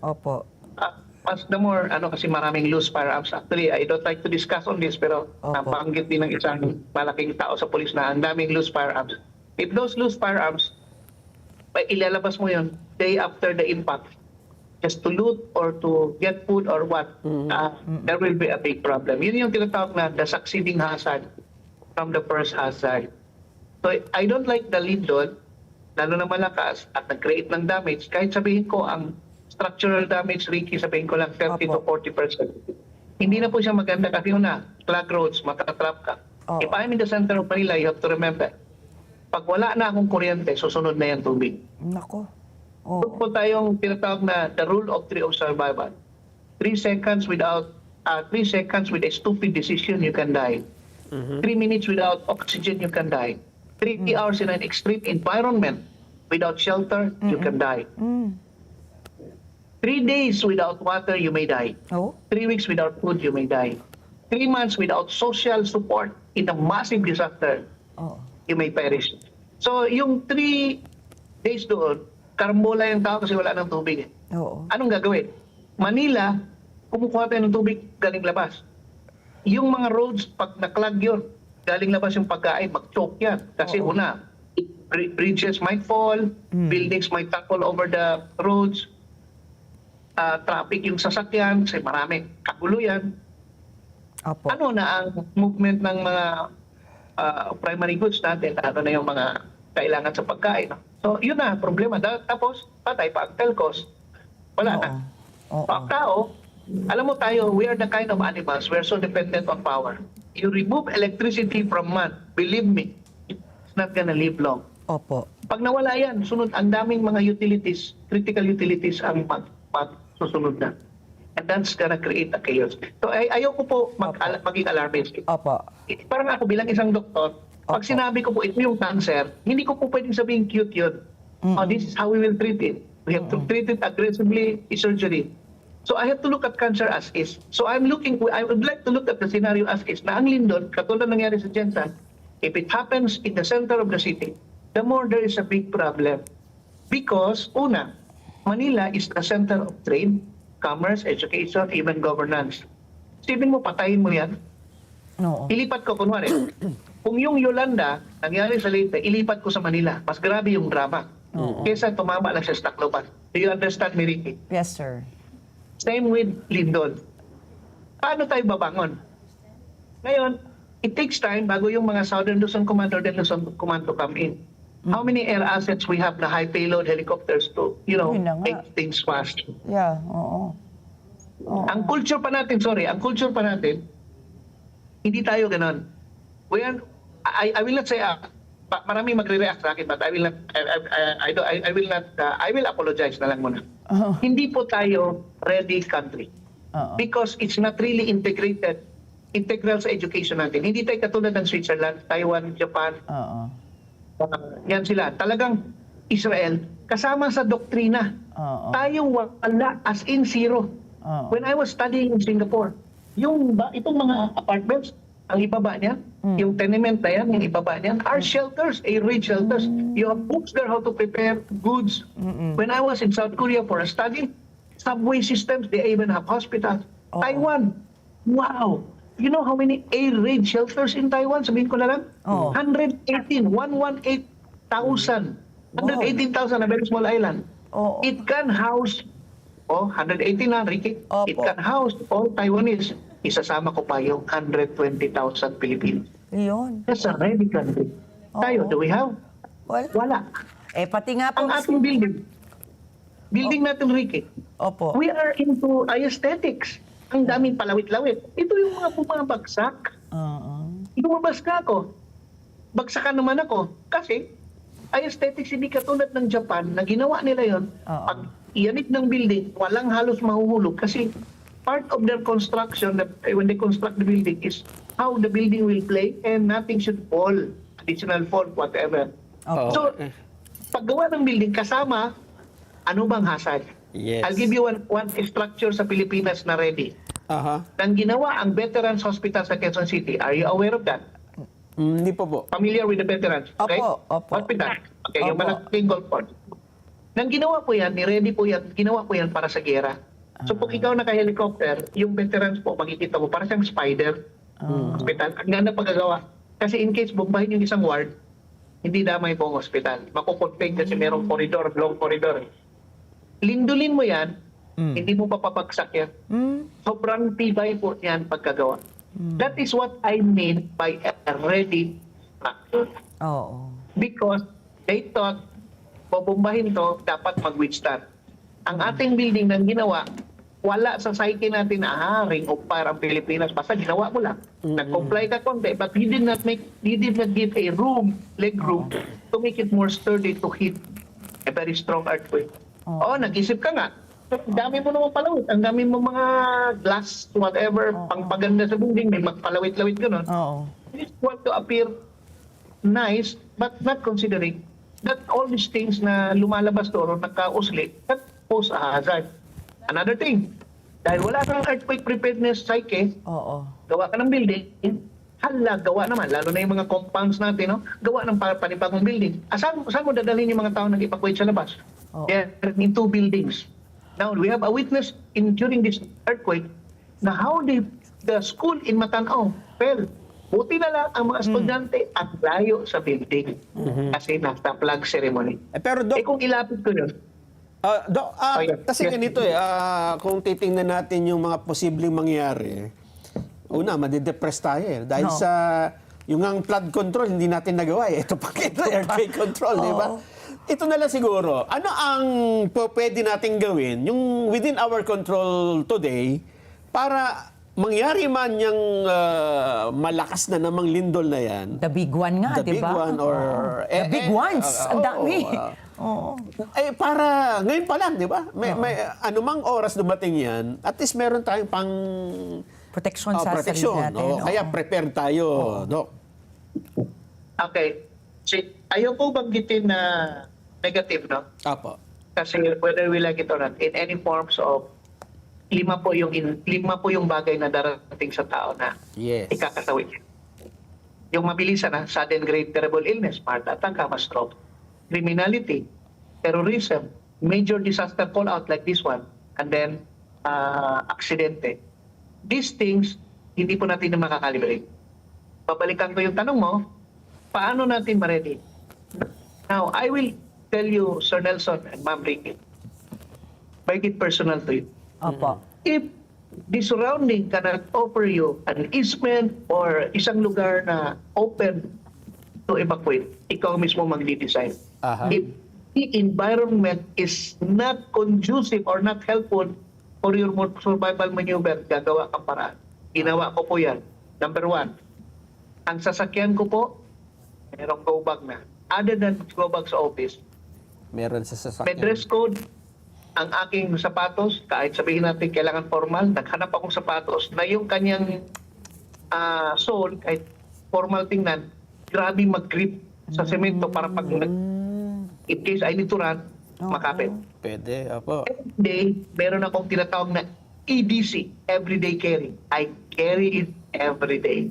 mas the more, kasi maraming loose firearms. Actually, I don't like to discuss on this, pero nabanggit din ng isang malaking tao sa polis na ang daming loose firearms. If those loose firearms, ilalabas mo yun day after the impact, just to loot or to get food or what, there will be a big problem. Yun yung tinatawag na the succeeding hazard from the first hazard. So, I don't like the lindol, lalo na malakas, at nag-create ng damage. Kahit sabihin ko ang structural damage, Ricky, sabihin ko lang 30 to 40%. Hindi na po siya maganda kasi clog roads, matatrap ka. If I'm in the center of Manila, you have to remember, pag wala na akong kuryente, susunod na yan tubig. Nako. Po tayong tinatawag na the rule of 3 of survival. 3 seconds with a stupid decision, you can die. 3 minutes without oxygen, you can die. 3 hours in an extreme environment without shelter, you can die. 3 days without water, you may die. Oh? 3 weeks without food, you may die. 3 months without social support in a massive disaster, Oh. you may perish. So, yung 3 days doon, karambola yung tao kasi wala ng tubig. Oo. Anong gagawin? Manila, kumukuha tayo ng tubig galing labas. Yung mga roads, pag naklag yun, galing labas yung pagkain, mag-choke yan. Kasi una, bridges might fall, buildings might topple over the roads, traffic yung sasakyan, kasi marami kagulo yan. Opo. Ano na ang movement ng mga primary goods natin, ano na yung mga kailangan sa pagkain. So, yun na, problema. Tapos, patay pa ang telcos. Wala na. Oo. Ang tao, alam mo tayo, we are the kind of animals, we're so dependent on power. You remove electricity from man, believe me, it's not gonna live long. Opo. Pag nawala yan, sunod, ang daming mga utilities, critical utilities ang susunod na. And that's gonna create a chaos. So, ayoko po maging alarmist. Opo. Parang ako bilang isang doktor, pag Opo. sinabi ko po ito yung cancer, hindi ko po pwedeng sabihin cute yun. Oh, this is how we will treat it. We have to treat it aggressively, surgery. So I have to look at cancer as is. So I would like to look at the scenario as is, na ang Lindon, katulad nangyari sa Jensan, if it happens in the center of the city, the more there is a big problem. Because, una, Manila is the center of trade, commerce, education, even governance. Isipin mo, patayin mo yan. Oo. Ilipat ko, kunwari, kung yung Yolanda, nangyari sa Leyte, ilipat ko sa Manila. Mas grabe yung drama. Kesa tumama lang sa Tacloban. Do you understand me, Ricky? Yes, sir. Same with Lindon. Paano tayo babangon? Ngayon, it takes time bago yung mga Southern Luzon Command or Luzon Command to come in. How many air assets we have na high payload helicopters to, Yun na nga. make things fast? Yeah, oo. Ang culture pa natin, hindi tayo ganon. I will not say, marami magre-react sa akin, but I will apologize na lang muna. Hindi po tayo ready country. Because it's not really integral sa education natin. Hindi tayo katulad ng Switzerland, Taiwan, Japan. Oo. Yan sila. Talagang Israel, kasama sa doktrina. Oo. Tayo wala, as in zero. Oo. When I was studying in Singapore, itong mga apartments, ang ibaba niyan, yung tenement na yan, yung ibaba niyan, are shelters, air-raid shelters. You have books there how to prepare goods. When I was in South Korea for a study, subway systems, they even have hospitals. Taiwan, wow! You know how many air-raid shelters in Taiwan? Sabihin ko na lang, 118,000. 118,000, a very small island. Oo. It can house, 118 na, Ricky. Opo. It can house all Taiwanese. Isasama ko pa yung 120,000 Filipinos. Yun. That's a ready country. Tayo, do we have? Wala. Eh, pati nga po. Ang ating building natin, Ricky, Opo. we are into aesthetics. Ang daming palawit-lawit. Ito yung mga bumabagsak. Lumabas ka ako. Bagsakan naman ako. Kasi, aesthetics hindi katulad ng Japan na ginawa nila yon. Pag iyanit ng building, walang halos mahuhulog. Kasi part of their construction, when they construct the building, is how the building will play and nothing should fall. Additional fall, whatever. So, paggawa ng building, kasama, ano bang hazard? Yes. I'll give you one structure sa Pilipinas na ready. Nang ginawa ang Veterans Hospital sa Quezon City. Are you aware of that? Hindi po. Familiar with the veterans? Okay? Opo. Hospital. Okay, yung Opo. malaking golf course. Nang ginawa po yan, ni-ready po yan, ginawa po yan para sa gera. So kung ikaw naka-helicopter, yung veterans po, makikita mo, para siyang spider. Hospital. Ang ganda pagkagawa. Kasi in case bombahin yung isang ward, hindi damay po ang hospital. Makukonfig kasi merong corridor, long corridor. Lindulin mo yan, hindi mo papapagsak yan. Sobrang tibay po yan pagkagawa. That is what I mean by a ready structure. Oo. Because they thought, babombahin to, dapat mag-withstand. Ang ating building ng ginawa, wala sa psyche natin na ring of fire ang Pilipinas. Basta ginawa mo lang. Nag-comply ka konti, but he did not give a leg room to make it more sturdy to hit a very strong earthquake. Nag-isip ka nga. Ang dami mo naman palawit. Ang dami mo mga glass, whatever, pangpaganda sa building, may magpalawit-lawit gano'n. Oo. just want to appear nice, but not considering that all these things na lumalabas doon, nagka-usli, that pose a hazard. Another thing, dahil wala kang earthquake preparedness psyche, Oo. gawa ka ng building, gawa naman, lalo na yung mga compounds natin, no? Gawa ng panibagong building. Saan mo dadalhin yung mga tao nag-evacuate sa labas? Oo. They're in 2 buildings. Now, we have a witness during this earthquake na how the school in Matanao fell. Buti na lang ang mga estudyante at layo sa building kasi nasa flag ceremony. Pero Doc, Kung ilapit ko yun, yeah. kasi Yes. ganito kung titingnan natin yung mga posibleng mangyari, una, madidepress tayo dahil No. sa yung ang flood control, hindi natin nagawa Ito pa ito, earthquake control, di ba? Oo. Ito na lang siguro, ano ang pwede natin gawin, yung within our control today, para mangyari man yung malakas na namang lindol na yan, The big one nga, the di big ba? one or... The big ones. Ang dami. Oo. para ngayon pa lang, di ba? May anumang oras dumating yan, at least meron tayong pang Protection sa protection. sarili natin. Kaya prepare tayo, Doc. okay. Ayaw ko banggitin na negative, no? Apo. Kasi whether we like it or not, in any forms of lima po yung bagay na darating sa tao na Yes. ikakasawit. Yung mabilisan na sudden great terrible illness, heart attack, stroke, criminality, terrorism, major disaster call out like this one, and then aksidente. These things, hindi po natin na makakalibrate. Babalikan ko yung tanong mo, paano natin ma-ready? Now, I will tell you, Sir Nelson and Ma'am Ricky, make it personal to you. Opo. If the surrounding cannot offer you an easement or isang lugar na open to evacuate, ikaw mismo mag-design. Aha. If the environment is not conducive or not helpful for your survival maneuver, gagawa kang paraan. Ginawa ko po yan. Number 1, ang sasakyan ko po, merong go bag na. Other than go bag sa office, Meron sa may sasakyan. dress code, ang aking sapatos, kahit sabihin natin kailangan formal, naghanap akong sapatos na yung kanyang sole, kahit formal tingnan, grabe mag-grip sa semento para pag in case I need to run, makapit. Pwede, apo. Every day, meron akong tinatawag na EDC, everyday carry. I carry it every day.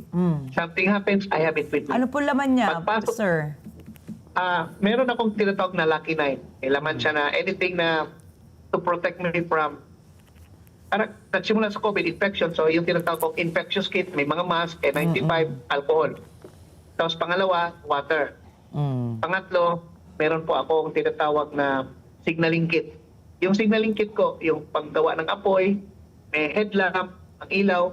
Something happens, I have it with me. Ano po laman niya, Pagpasok- sir? Meron akong tinatawag na Lucky 9. May laman siya na anything na to protect me from nagsimula sa COVID infection. So yung tinatawag kong infectious kit, may mga mask, N95, alcohol. Tapos pangalawa, water. Pangatlo, meron po akong tinatawag na signaling kit. Yung signaling kit ko, yung paggawa ng apoy, may headlamp, ang ilaw,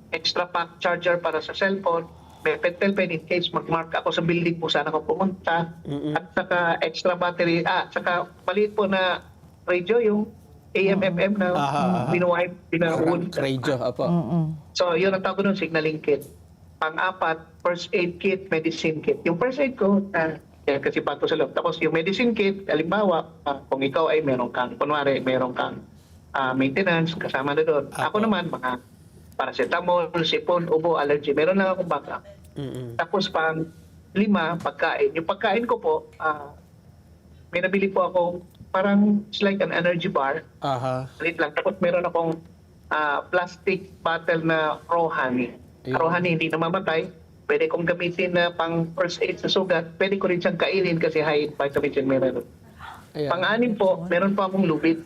extra pack charger para sa cellphone, may pentel pen in case mag-mark ako sa building kung saan ako pumunta, at saka extra battery, saka maliit po na radio, yung AM/FM na binuwipe, binawood. Radio, apo. So, yun ang tawag doon, signaling kit. Pang-apat, first aid kit, medicine kit. Yung first aid ko, yan kasi pato sa loob. Tapos yung medicine kit, halimbawa, kung ikaw ay meron kang, kunwari, meron kang maintenance, kasama na doon. Ako naman, mga paracetamol, sipon, ubo, allergy. Meron lang akong backup. Tapos pang-5, pagkain. Yung pagkain ko po, may nabili po ako, parang it's like an energy bar. Aha. Salit lang. Tapos meron akong plastic bottle na raw honey. Raw honey, hindi namamatay. Pwede kong gamitin na pang first aid sa sugat. Pwede ko rin siyang kainin kasi high vitamins and mineral. Ayan. Pang-anim po, meron pa akong lubid.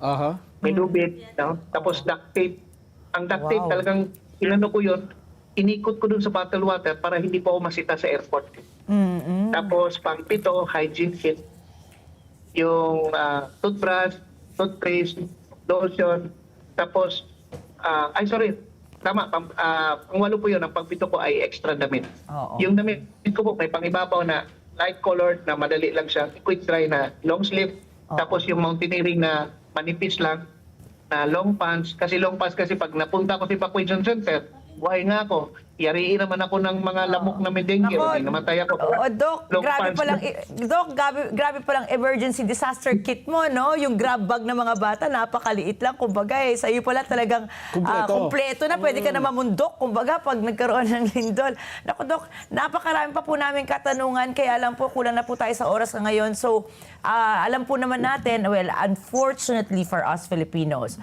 Aha. May lubid. No? Tapos duct tape. Ang duct tape talagang, inano ko yun, inikot ko dun sa bottled water para hindi po ako masita sa airport. Tapos pang-pito, hygiene kit. Yung toothbrush, toothpaste, lotion. Tapos, tama, pang-walo po yun, ang pang-pito ko ay extra damit. Oo. Yung damit ko po, may pang-ibabaw na light colored, na madali lang siya, quick dry na long sleeve. Tapos yung mountaineering na manipis lang, na long pants. Kasi long pants kasi pag napunta ko sa evacuation center, buhay nga ako. yariin naman ako ng mga lamok na may dengue. Nako, Hindi namatay ako. Doc, Long grabe pants pa lang, Doc, grabe pa lang emergency disaster kit mo, no? Yung grab bag ng mga bata, napakaliit lang. Kumbaga, sa iyo pala talagang kumpleto na. Pwede ka na mamundok, kumbaga, pag nagkaroon ng lindol. Naku, Doc, napakarami pa po namin katanungan, kaya alam po, kulang na po tayo sa oras ngayon. So, alam po naman natin, well, unfortunately for us Filipinos,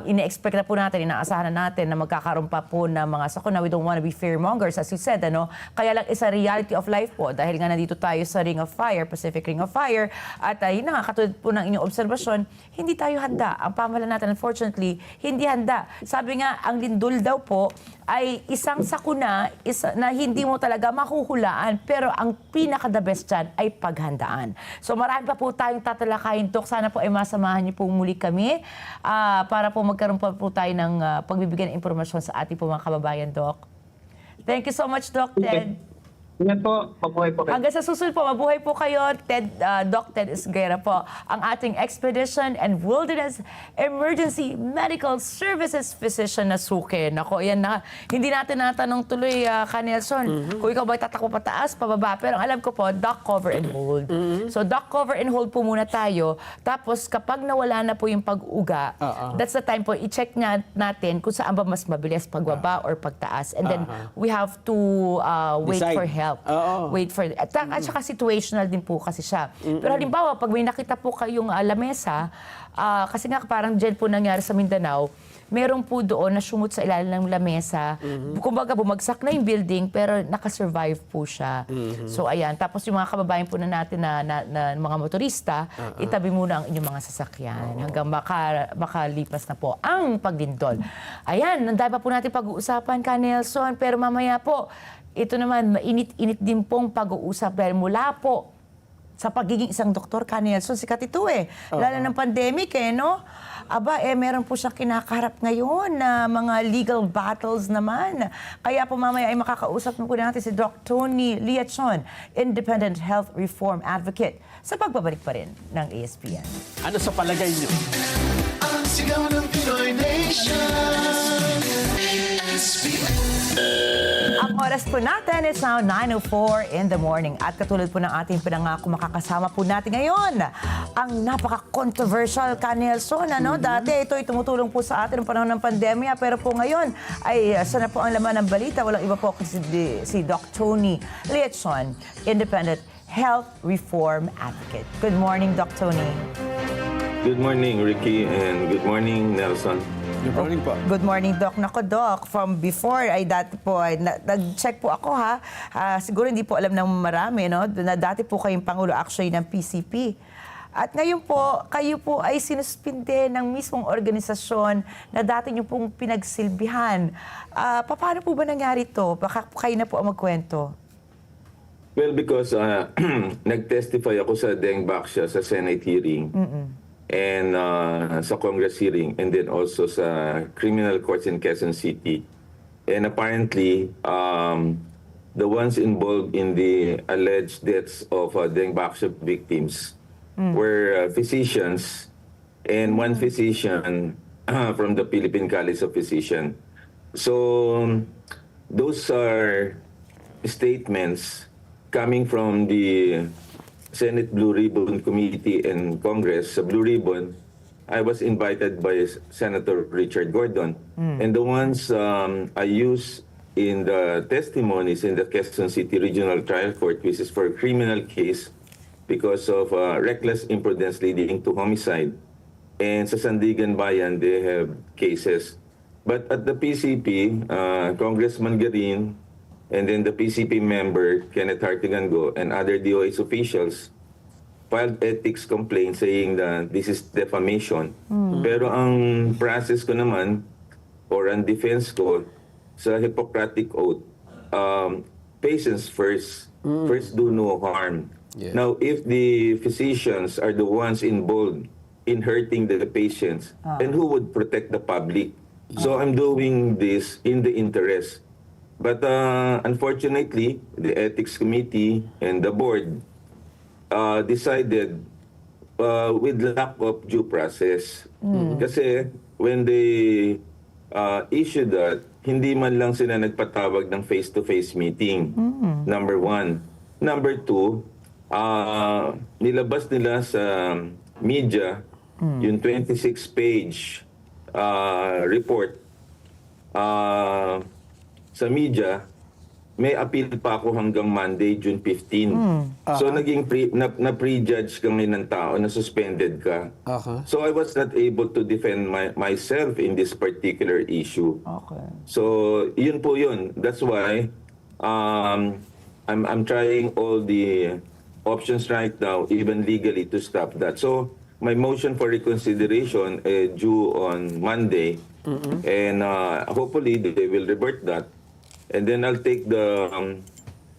ine-expect na po natin, inaasahan na natin na magkakaroon pa po ng mga sakuna. We don't want to be fearmongers, as you said, ano? Kaya lang isa reality of life po, dahil nga nandito tayo sa Ring of Fire, Pacific Ring of Fire, at yun na nga, katulad po ng inyong obserbasyon, hindi tayo handa. Ang pamahalaan natin, unfortunately, hindi handa. Sabi nga, ang lindol daw po ay isang sakuna na hindi mo talaga mahuhulaan, pero ang pinaka-the best dyan ay paghandaan. So marami pa po tayong tatalakayin, Dok. Sana po ay masamahan niyo po muli kami para po magkaroon pa po tayo ng pagbibigyan ng impormasyon sa ating po mga kababayan, Dok. Thank you so much, Doc Ted. Yan po, mabuhay po kayo. Hanggang sa susunod po, mabuhay po kayo, Doc Ted Esguerra po, ang ating Expedition and Wilderness Emergency Medical Services Physician na suke. Nako, yan na. Hindi natin natanong tuloy, Ka Nelson, kung ikaw ba tatakbo pataas, pababa. Pero ang alam ko po, dock, cover, and hold. So, dock, cover, and hold po muna tayo. Tapos, kapag nawala na po yung pag-uga, that's the time po, i-check natin kung saan ba mas mabilis pagbaba or pagtaas. And then, we have to wait Decide. for help. Wait for at saka situational din po kasi siya. Pero halimbawa, pag may nakita po kayong lamesa, kasi nga parang dyan po nangyari sa Mindanao, meron po doon na sumut sa ilalim ng lamesa. Kumbaga, bumagsak na yung building, pero nakasurvive po siya. So, ayan. Tapos yung mga kababayan po na natin na mga motorista, itabi muna ang inyong mga sasakyan hanggang makalipas na po ang paglindol. Ayan, nandaya pa po natin pag-uusapan, Ka Nelson, pero mamaya po, ito naman, mainit-init din pong pag-uusap dahil mula po sa pagiging isang doktor, Ka Nelson, sikat ito lalo ng pandemic no? Aba, meron po siyang kinakaharap ngayon na mga legal battles naman. Kaya po mamaya ay makakausap po natin si Doc Tony Liachon, Independent Health Reform Advocate, sa pagbabalik pa rin ng ASPN. Ano sa palagay niyo? Ang sigaw ng Pinoy Nation. ASPN. Ang oras po natin is now 9:04 in the morning. At katulad po ng ating pinangako, makakasama po natin ngayon ang napaka-controversial, Ka Nelson. Dati ito'y tumutulong po sa atin ng panahon ng pandemya. Pero po ngayon, ay sana po ang laman ng balita. Walang iba po si Doc Tony Liachon, Independent Health Reform Advocate. Good morning, Doc Tony. Good morning, Ricky, and good morning, Nelson. Good morning po. Good morning, Doc. Nako, Doc, from before, ay dati po, nag-check po ako, siguro hindi po alam ng marami, no? Na dati po kayong Pangulo actually ng PCP. At ngayon po, kayo po ay sinuspinde ng mismong organisasyon na dati niyo pong pinagsilbihan. Paano po ba nangyari ito? Baka kayo na po ang magkwento. Well, because nag-testify ako sa Deng Baksha sa Senate hearing and sa Congress hearing, and then also sa criminal courts in Quezon City. And apparently, the ones involved in the alleged deaths of Deng Baksha victims were physicians, and one physician from the Philippine College of Physicians. So, those are statements coming from the Senate Blue Ribbon Committee and Congress. Sa Blue Ribbon, I was invited by Senator Richard Gordon. And the ones I used in the testimonies in the Quezon City Regional Trial Court, which is for a criminal case because of reckless imprudence leading to homicide. And sa Sandigan Bayan, they have cases. But at the PCP, Congressman Garin, and then the PCP member, Kenneth Hartigango, and other DOH officials filed ethics complaint saying that this is defamation. Pero ang process ko naman, or ang defense ko, sa Hippocratic Oath, patients first do no harm. Yeah. Now, if the physicians are the ones involved in hurting the patients, then who would protect the public? So I'm doing this in the interest. But unfortunately, the ethics committee and the board decided with lack of due process. Kasi when they issued that, hindi man lang sila nagpatawag ng face-to-face meeting. Number one. Number two, nilabas nila sa media yung 26-page report sa media. May appeal pa ako hanggang Monday, June 15. So naging na-prejudge kami ng tao, na suspended ka. So I was not able to defend myself in this particular issue. Okay. So yun po yun. That's why I'm trying all the options right now, even legally, to stop that. So my motion for reconsideration due on Monday, and hopefully they will revert that. And then I'll take the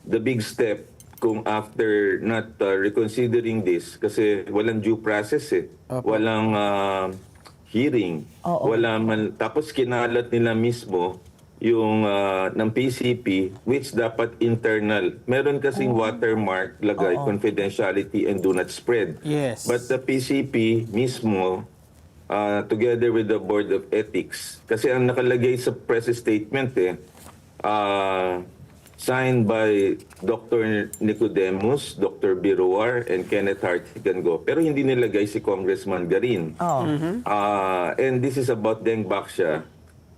big step kung after not reconsidering this, kasi walang due process walang hearing, tapos kinalat nila mismo yung ng PCP, which dapat internal. Meron kasing watermark lagay, confidentiality and do not spread. Yes. But the PCP mismo, together with the Board of Ethics, kasi ang nakalagay sa press statement signed by Dr. Nicodemus, Dr. Biruar, and Kenneth Hartigango. Pero hindi nilagay si Congressman Garin. And this is about Deng Baksha.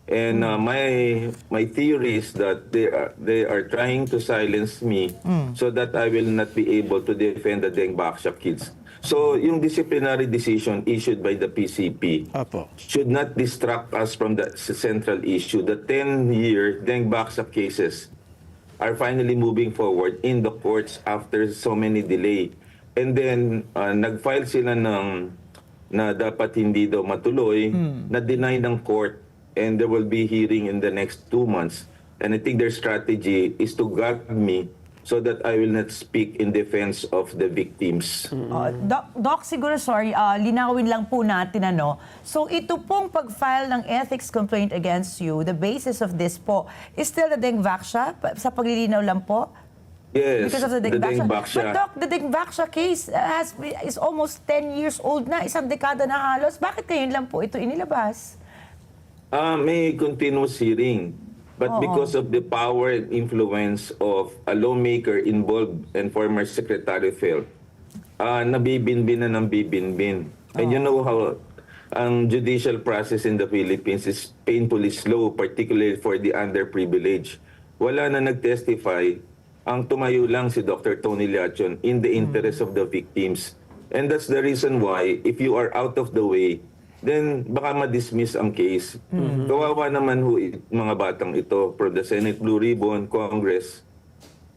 And my theory is that they are trying to silence me so that I will not be able to defend the Deng Baksha kids. So yung disciplinary decision issued by the PCP should not distract us from the central issue. The 10-year Deng Baksha cases are finally moving forward in the courts after so many delay. And then nag-file sila na dapat hindi daw matuloy, na-deny ng court, and there will be hearing in the next 2 months. And I think their strategy is to gag me so that I will not speak in defense of the victims. Doc, siguro, sorry, linawin lang po natin, So, ito pong pag-file ng ethics complaint against you, the basis of this po, is still the Deng Baksha? Sa paglilinaw lang po? Yes, Because of the Deng Deng Baksha. But Doc, the Deng Baksha case is almost 10 years old na, isang dekada na halos. Bakit ngayon lang po ito inilabas? May continuous hearing. But because of the power and influence of a lawmaker involved and former Secretary of Health, nabibinbin na ng bibinbin. And you know how ang judicial process in the Philippines is painfully slow, particularly for the underprivileged. Wala na nag-testify. Ang tumayo lang si Dr. Tony Liachon in the interest of the victims. And that's the reason why, if you are out of the way, then baka ma-dismiss ang case. Kawawa naman mga batang ito from the Senate Blue Ribbon, Congress.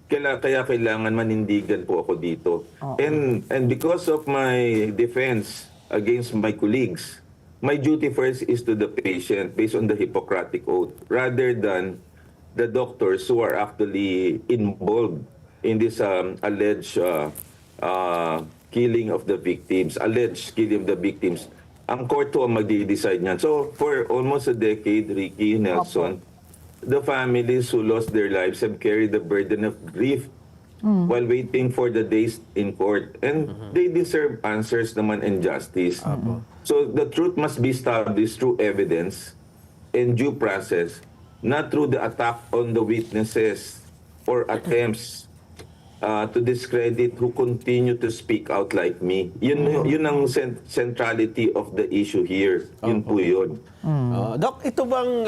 Kaya kailangan manindigan po ako dito. And because of my defense against my colleagues, my duty first is to the patient based on the Hippocratic Oath, rather than the doctors who are actually involved in this alleged killing of the victims, Ang court to ang magdi-decide niyan. So, for almost a decade, Ricky, Nelson, the families who lost their lives have carried the burden of grief while waiting for the days in court. And they deserve answers naman and justice. So, the truth must be established through evidence and due process, not through the attack on the witnesses or attempts to discredit who continue to speak out like me. Yun ang centrality of the issue here. Yun po yun. Doc, ito bang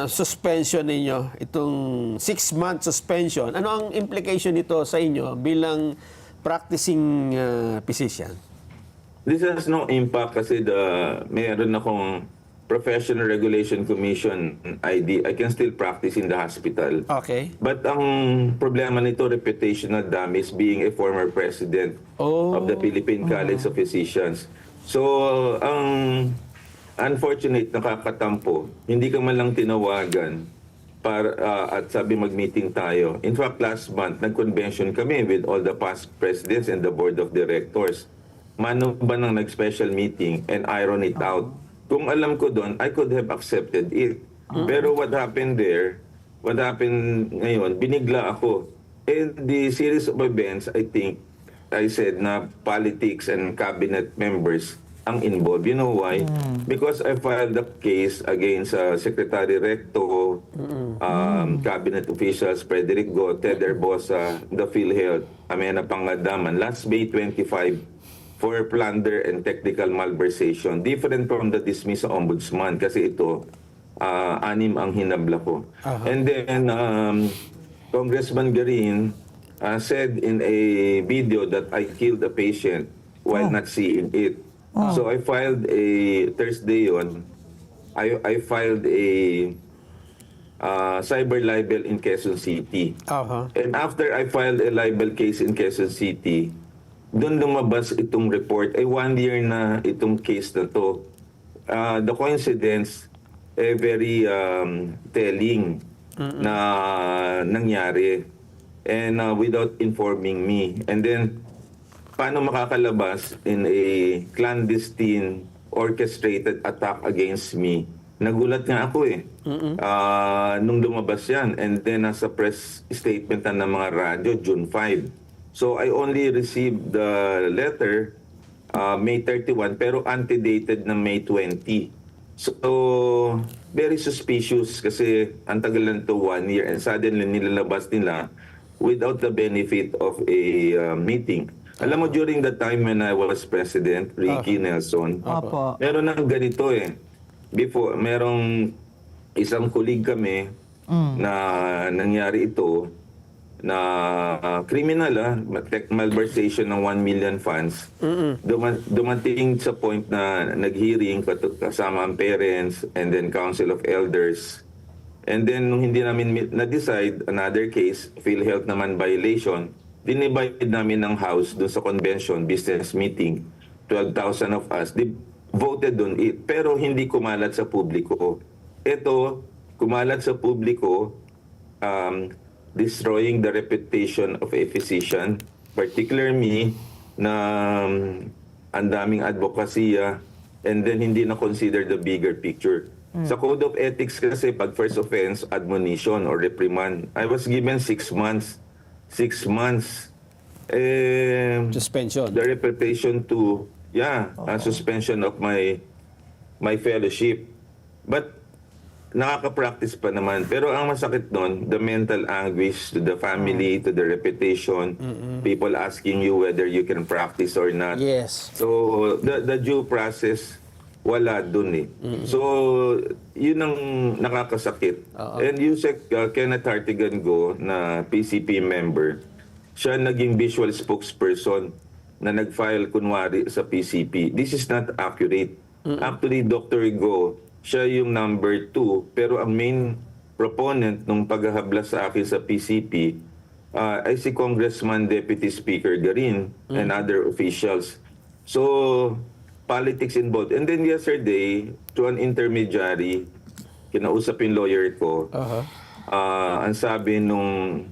suspension ninyo, itong 6-month suspension, ano ang implication nito sa inyo bilang practicing physician? This has no impact kasi meron akong Professional Regulation Commission ID. I can still practice in the hospital. Okay. But ang problema nito, reputational damage, being a former president of the Philippine College of Physicians. So, ang unfortunate, nakakatampo, hindi ka man lang tinawagan at sabi mag-meeting tayo. In fact, last month, nag-convention kami with all the past presidents and the board of directors. Mano ba nang nag-special meeting and iron it out? Kung alam ko doon, I could have accepted it. Pero what happened ngayon, binigla ako. And the series of events, I think, I said na politics and cabinet members ang involved. You know why? Because I filed the case against Secretary Recto, cabinet officials, Frederick Go, Ted Herbosa, the PhilHealth, Amena Pangadaman, last May 25 for plunder and technical malversation. Different from the dismiss sa ombudsman kasi ito, 6 ang hinabla ko. And then, Congressman Garin said in a video that I killed a patient while not seeing it. So I filed a Thursday on. I filed a cyber libel in Quezon City. And after I filed a libel case in Quezon City, doon lumabas itong report. 1 year na itong case na to. The coincidence, very telling na nangyari. And without informing me. And then, paano makakalabas in a clandestine, orchestrated attack against me? Nagulat nga ako nung lumabas yan. And then nasa press statement na ng mga radyo, June 5. So I only received the letter May 31 pero antedated na May 20. So very suspicious kasi ang tagal lang to 1 year and suddenly nilalabas nila without the benefit of a meeting. Alam mo, during the time when I was president, Ricky Nelson, meron nang ganito Before, merong isang kulig kami na nangyari ito na criminal, malversation ng 1 million funds. Dumating sa point na nag-hearing kasama ang parents and then Council of Elders. And then, nung hindi namin na-decide, another case, PhilHealth naman violation, dinivide namin ng house doon sa convention, business meeting. 12,000 of us, voted on it. Pero hindi kumalat sa publiko. Ito, kumalat sa publiko, destroying the reputation of a physician, particularly me, na ang daming advokasya, and then hindi na consider the bigger picture. Sa Code of Ethics kasi, pag first offense, admonition or reprimand, I was given 6 months. 6 months. Suspension. The reputation to, suspension of my fellowship. But, nakaka-practice pa naman. Pero ang masakit nun, the mental anguish to the family, to the reputation, people asking you whether you can practice or not. Yes. So, the due process, wala dun So, yun ang nakakasakit. And Yusek Kenneth Hartigan Go, na PCP member, siya naging visual spokesperson na nag-file kunwari sa PCP. This is not accurate. Actually, Dr. Go, siya yung number 2, pero ang main proponent nung paghahabla sa akin sa PCP ay si Congressman Deputy Speaker Garin and other officials. So, politics involved. And then yesterday, to an intermediary, kinausap yung lawyer ko, ang sabi nung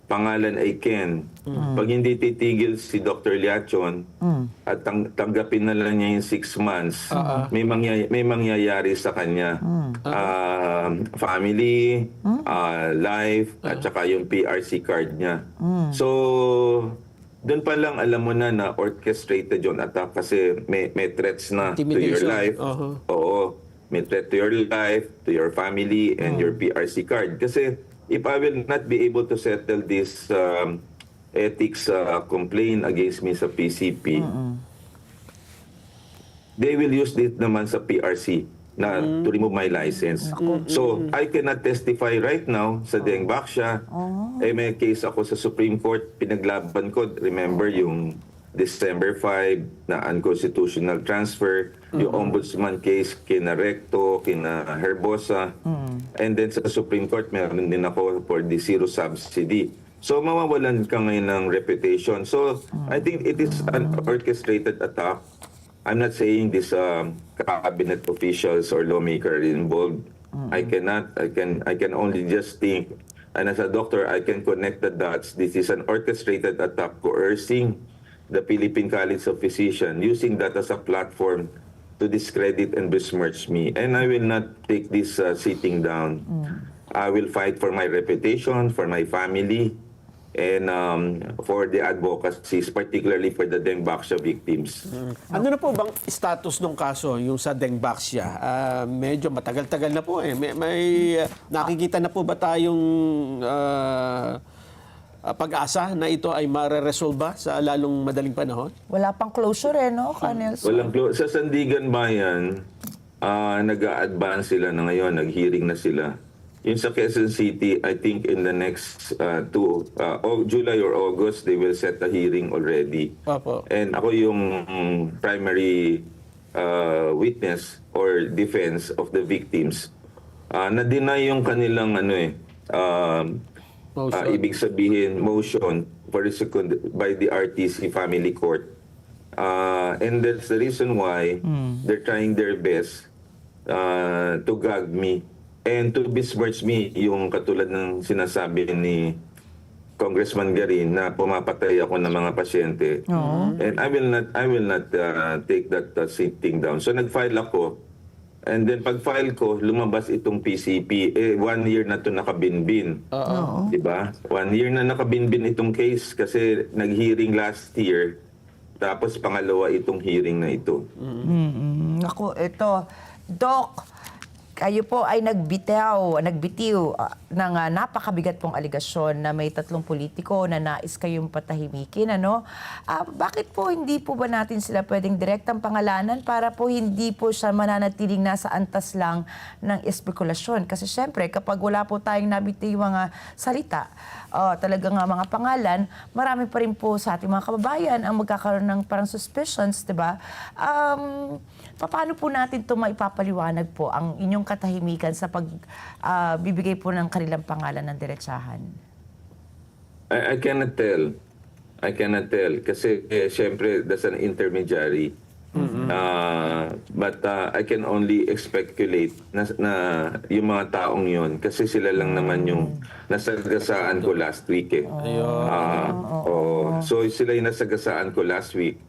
pangalan ay Ken, pag hindi titigil si Dr. Liachon at tanggapin na lang niya yung 6 months, may mangyayari sa kanya. Family, life, at saka yung PRC card niya. So, doon pa lang alam mo na orchestrated yung attack kasi may threats na to your life. Oo. May threat to your life, to your family, and your PRC card. Kasi if I will not be able to settle this ethics complaint against me sa PCP, they will use it naman sa PRC na to remove my license. So, I cannot testify right now sa Deng Baksya. May case ako sa Supreme Court, pinaglaban ko. Remember yung December 5 na unconstitutional transfer, yung ombudsman case kina Recto, kina Herbosa. And then sa Supreme Court, meron din ako for the zero subsidy. So, mawawalan ka ngayon ng reputation. So, I think it is an orchestrated attack. I'm not saying this cabinet officials or lawmaker involved. I can only just think, and as a doctor, I can connect the dots. This is an orchestrated attack coercing the Philippine College of Physicians, using that as a platform to discredit and besmirch me. And I will not take this sitting down. I will fight for my reputation, for my family, and for the advocacies, particularly for the Dengbaksya victims. Ano na po bang status ng kaso, yung sa Dengbaksya? Medyo matagal-tagal na po eh. May nakikita na po ba tayong pag-asa na ito ay mareresolba sa lalong madaling panahon? Wala pang closure no, Colonel? Sa Sandigan Bayan, nag-a-advance sila na ngayon, nag-hearing na sila. Yung sa Quezon City, I think in the next July or August, they will set a hearing already. Opo. And ako yung primary witness or defense of the victims. Na-deny yung kanilang Motion. ibig sabihin, motion for by the RTC Family Court. And that's the reason why they're trying their best to gag me and to besmirch me, yung katulad ng sinasabi ni Congressman Garin na pumapatay ako ng mga pasyente. And I will not take that thing down. So nag-file ako. And then pag-file ko, lumabas itong PCP. 1 year na ito nakabinbin. Diba? 1 year na nakabinbin itong case kasi nag-hearing last year. Tapos pangalawa itong hearing na ito. Ako, ito, Doc, kayo po ay nagbitiw ng napakabigat pong aligasyon na may 3 politiko na nais kayong patahimikin, ano? Bakit po hindi po ba natin sila pwedeng direktang pangalanan para po hindi po siya mananatiling nasa antas lang ng espekulasyon? Kasi syempre, kapag wala po tayong nabitiw mga salita, talagang mga pangalan, marami pa rin po sa ating mga kababayan ang magkakaroon ng parang suspicions, di ba? Paano po natin ito maipapaliwanag po ang inyong katahimikan sa pagbibigay po ng kanilang pangalan ng diretsahan? I cannot tell. I cannot tell. Kasi syempre, that's an intermediary. But I can only speculate na yung mga taong yun. Kasi sila lang naman yung nasagasaan ko last week eh. So sila yung nasagasaan ko last week.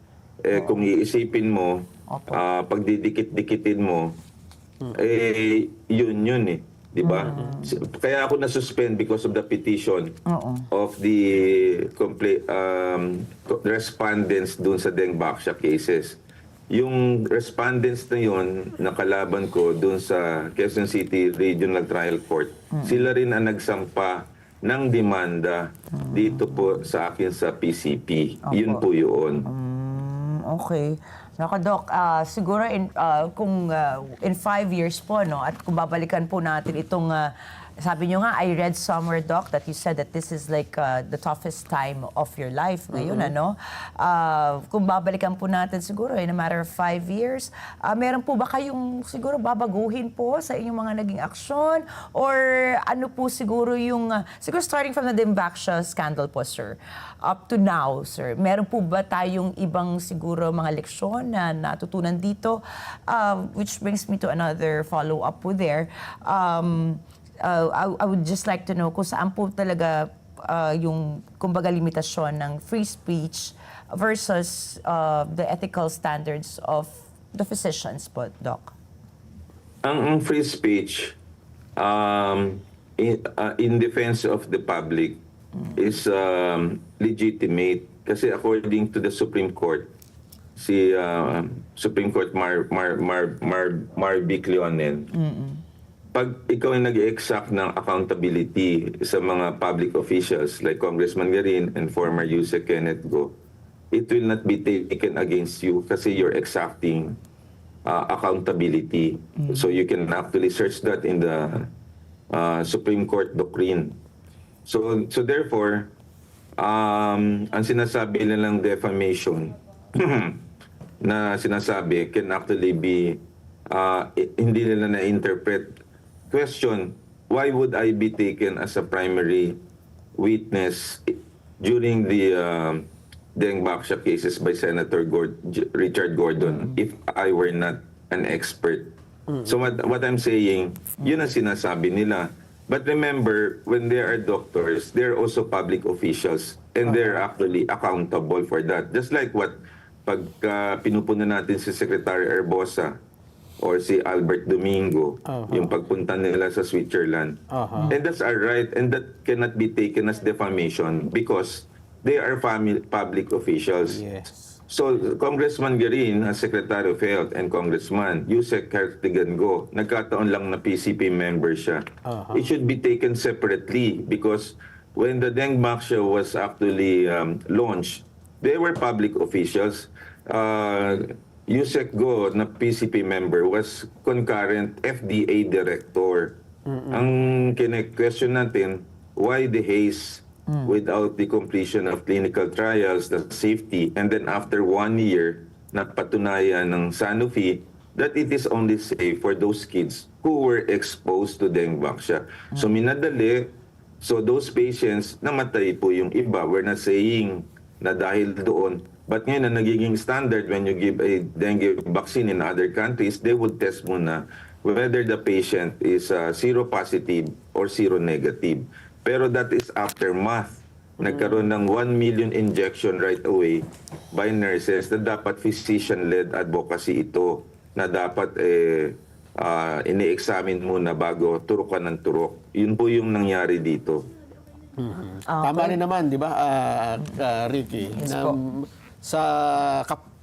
Kung iisipin mo, pag didikit-dikitin mo, yun eh. Diba? Kaya ako na-suspend because of the petition of the respondents dun sa Dengbaksya cases. Yung respondents na yun, nakalaban ko dun sa Quezon City Regional Trial Court, sila rin ang nagsampa ng demanda dito po sa akin sa PCP. Yun po yun. Okay. Naka, Doc, siguro kung in 5 years po, no, at kung babalikan po natin itong, sabi nyo nga, I read somewhere, Doc, that you said that this is like the toughest time of your life ngayon, ano? Kung babalikan po natin siguro in a matter of 5 years, meron po ba kayong siguro babaguhin po sa inyong mga naging aksyon? Or ano po siguro yung, siguro starting from the Dengbaksya scandal po, sir, up to now, sir, meron po ba tayong ibang siguro mga leksyon na natutunan dito? Which brings me to another follow-up po there. I would just like to know kung saan po talaga yung kumbaga limitasyon ng free speech versus the ethical standards of the physicians po, Doc. Ang free speech in defense of the public is legitimate kasi according to the Supreme Court, si Supreme Court Marvick Leonel, pag ikaw ay nag-exact ng accountability sa mga public officials like Congressman Garin and former Yusek Kenneth Go, it will not be taken against you kasi you're exacting accountability. So you can actually search that in the Supreme Court doctrine. So therefore, ang sinasabi nilang defamation na sinasabi can actually be hindi nila na-interpret. Question, why would I be taken as a primary witness during the Dengbaksya cases by Senator Richard Gordon if I were not an expert? So what I'm saying, yun ang sinasabi nila. But remember, when they are doctors, they're also public officials and they're actually accountable for that. Just like what pag pinupuna natin si Secretary Erbosa, or si Albert Domingo, yung pagpunta nila sa Switzerland. And that's our right, and that cannot be taken as defamation because they are public officials. Yes. So, Congressman Garin, as Secretary of Health, and Congressman Yusek Cartigango, nagkataon lang na PCP member siya. It should be taken separately because when the Deng Baksha was actually launched, they were public officials. Yusek Go, na PCP member, was concurrent FDA director. Ang kine-question natin, why the haze without the completion of clinical trials, the safety, and then after 1 year, napatunayan ng Sanofi that it is only safe for those kids who were exposed to Deng Baksha. So minadali, so those patients, namatay po yung iba. We're not saying na dahil doon. But ngayon, na nagiging standard when you give a dengue vaccine in other countries, they would test muna whether the patient is seropositive or seronegative. Pero that is aftermath. Nagkaroon ng 1 million injection right away by nurses na dapat physician-led advocacy ito na dapat ini-examine muna bago turukan ng turok. Yun po yung nangyari dito. Tama rin naman, di ba, Ricky? Na, sa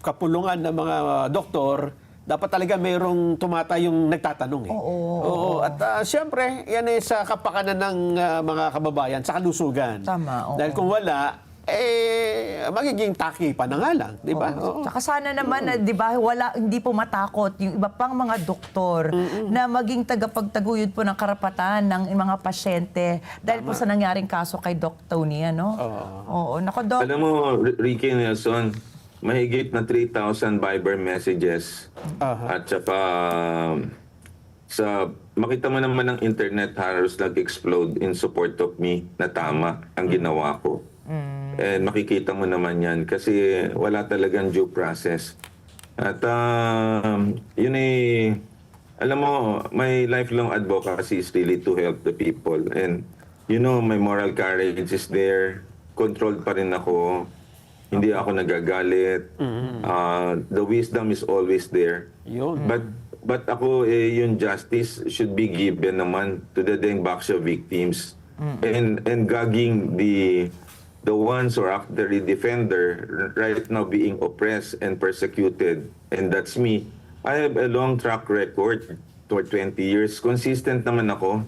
kapulungan ng mga doktor, dapat talaga mayroong yung nagtatanong. Oo. At siyempre, yan sa kapakanan ng mga kababayan, sa kalusugan. Tama, oo. Dahil kung wala, magiging taki pa na nga lang, di ba? Oo. Tsaka sana naman, na, di ba, hindi po matakot yung iba pang mga doktor na maging tagapagtaguyod po ng karapatan ng mga pasyente dahil po sa nangyaring kaso kay Doc Tony, ano? Oo. Nako, Doc. Alam mo, Ricky Nelson, mahigit na 3,000 Viber messages at saka makita mo naman ng internet halos nag-explode in support of me na tama ang ginawa ko. And makikita mo naman yan kasi wala talagang due process. At yun alam mo, my lifelong advocacy is really to help the people. And you know, my moral courage is there. Controlled pa rin ako. Hindi ako nagagalit. The wisdom is always there. Yun. But ako, yung justice should be given naman to the Deng Baksha victims. And gagging the ones who are actually defender right now being oppressed and persecuted. And that's me. I have a long track record for 20 years. Consistent naman ako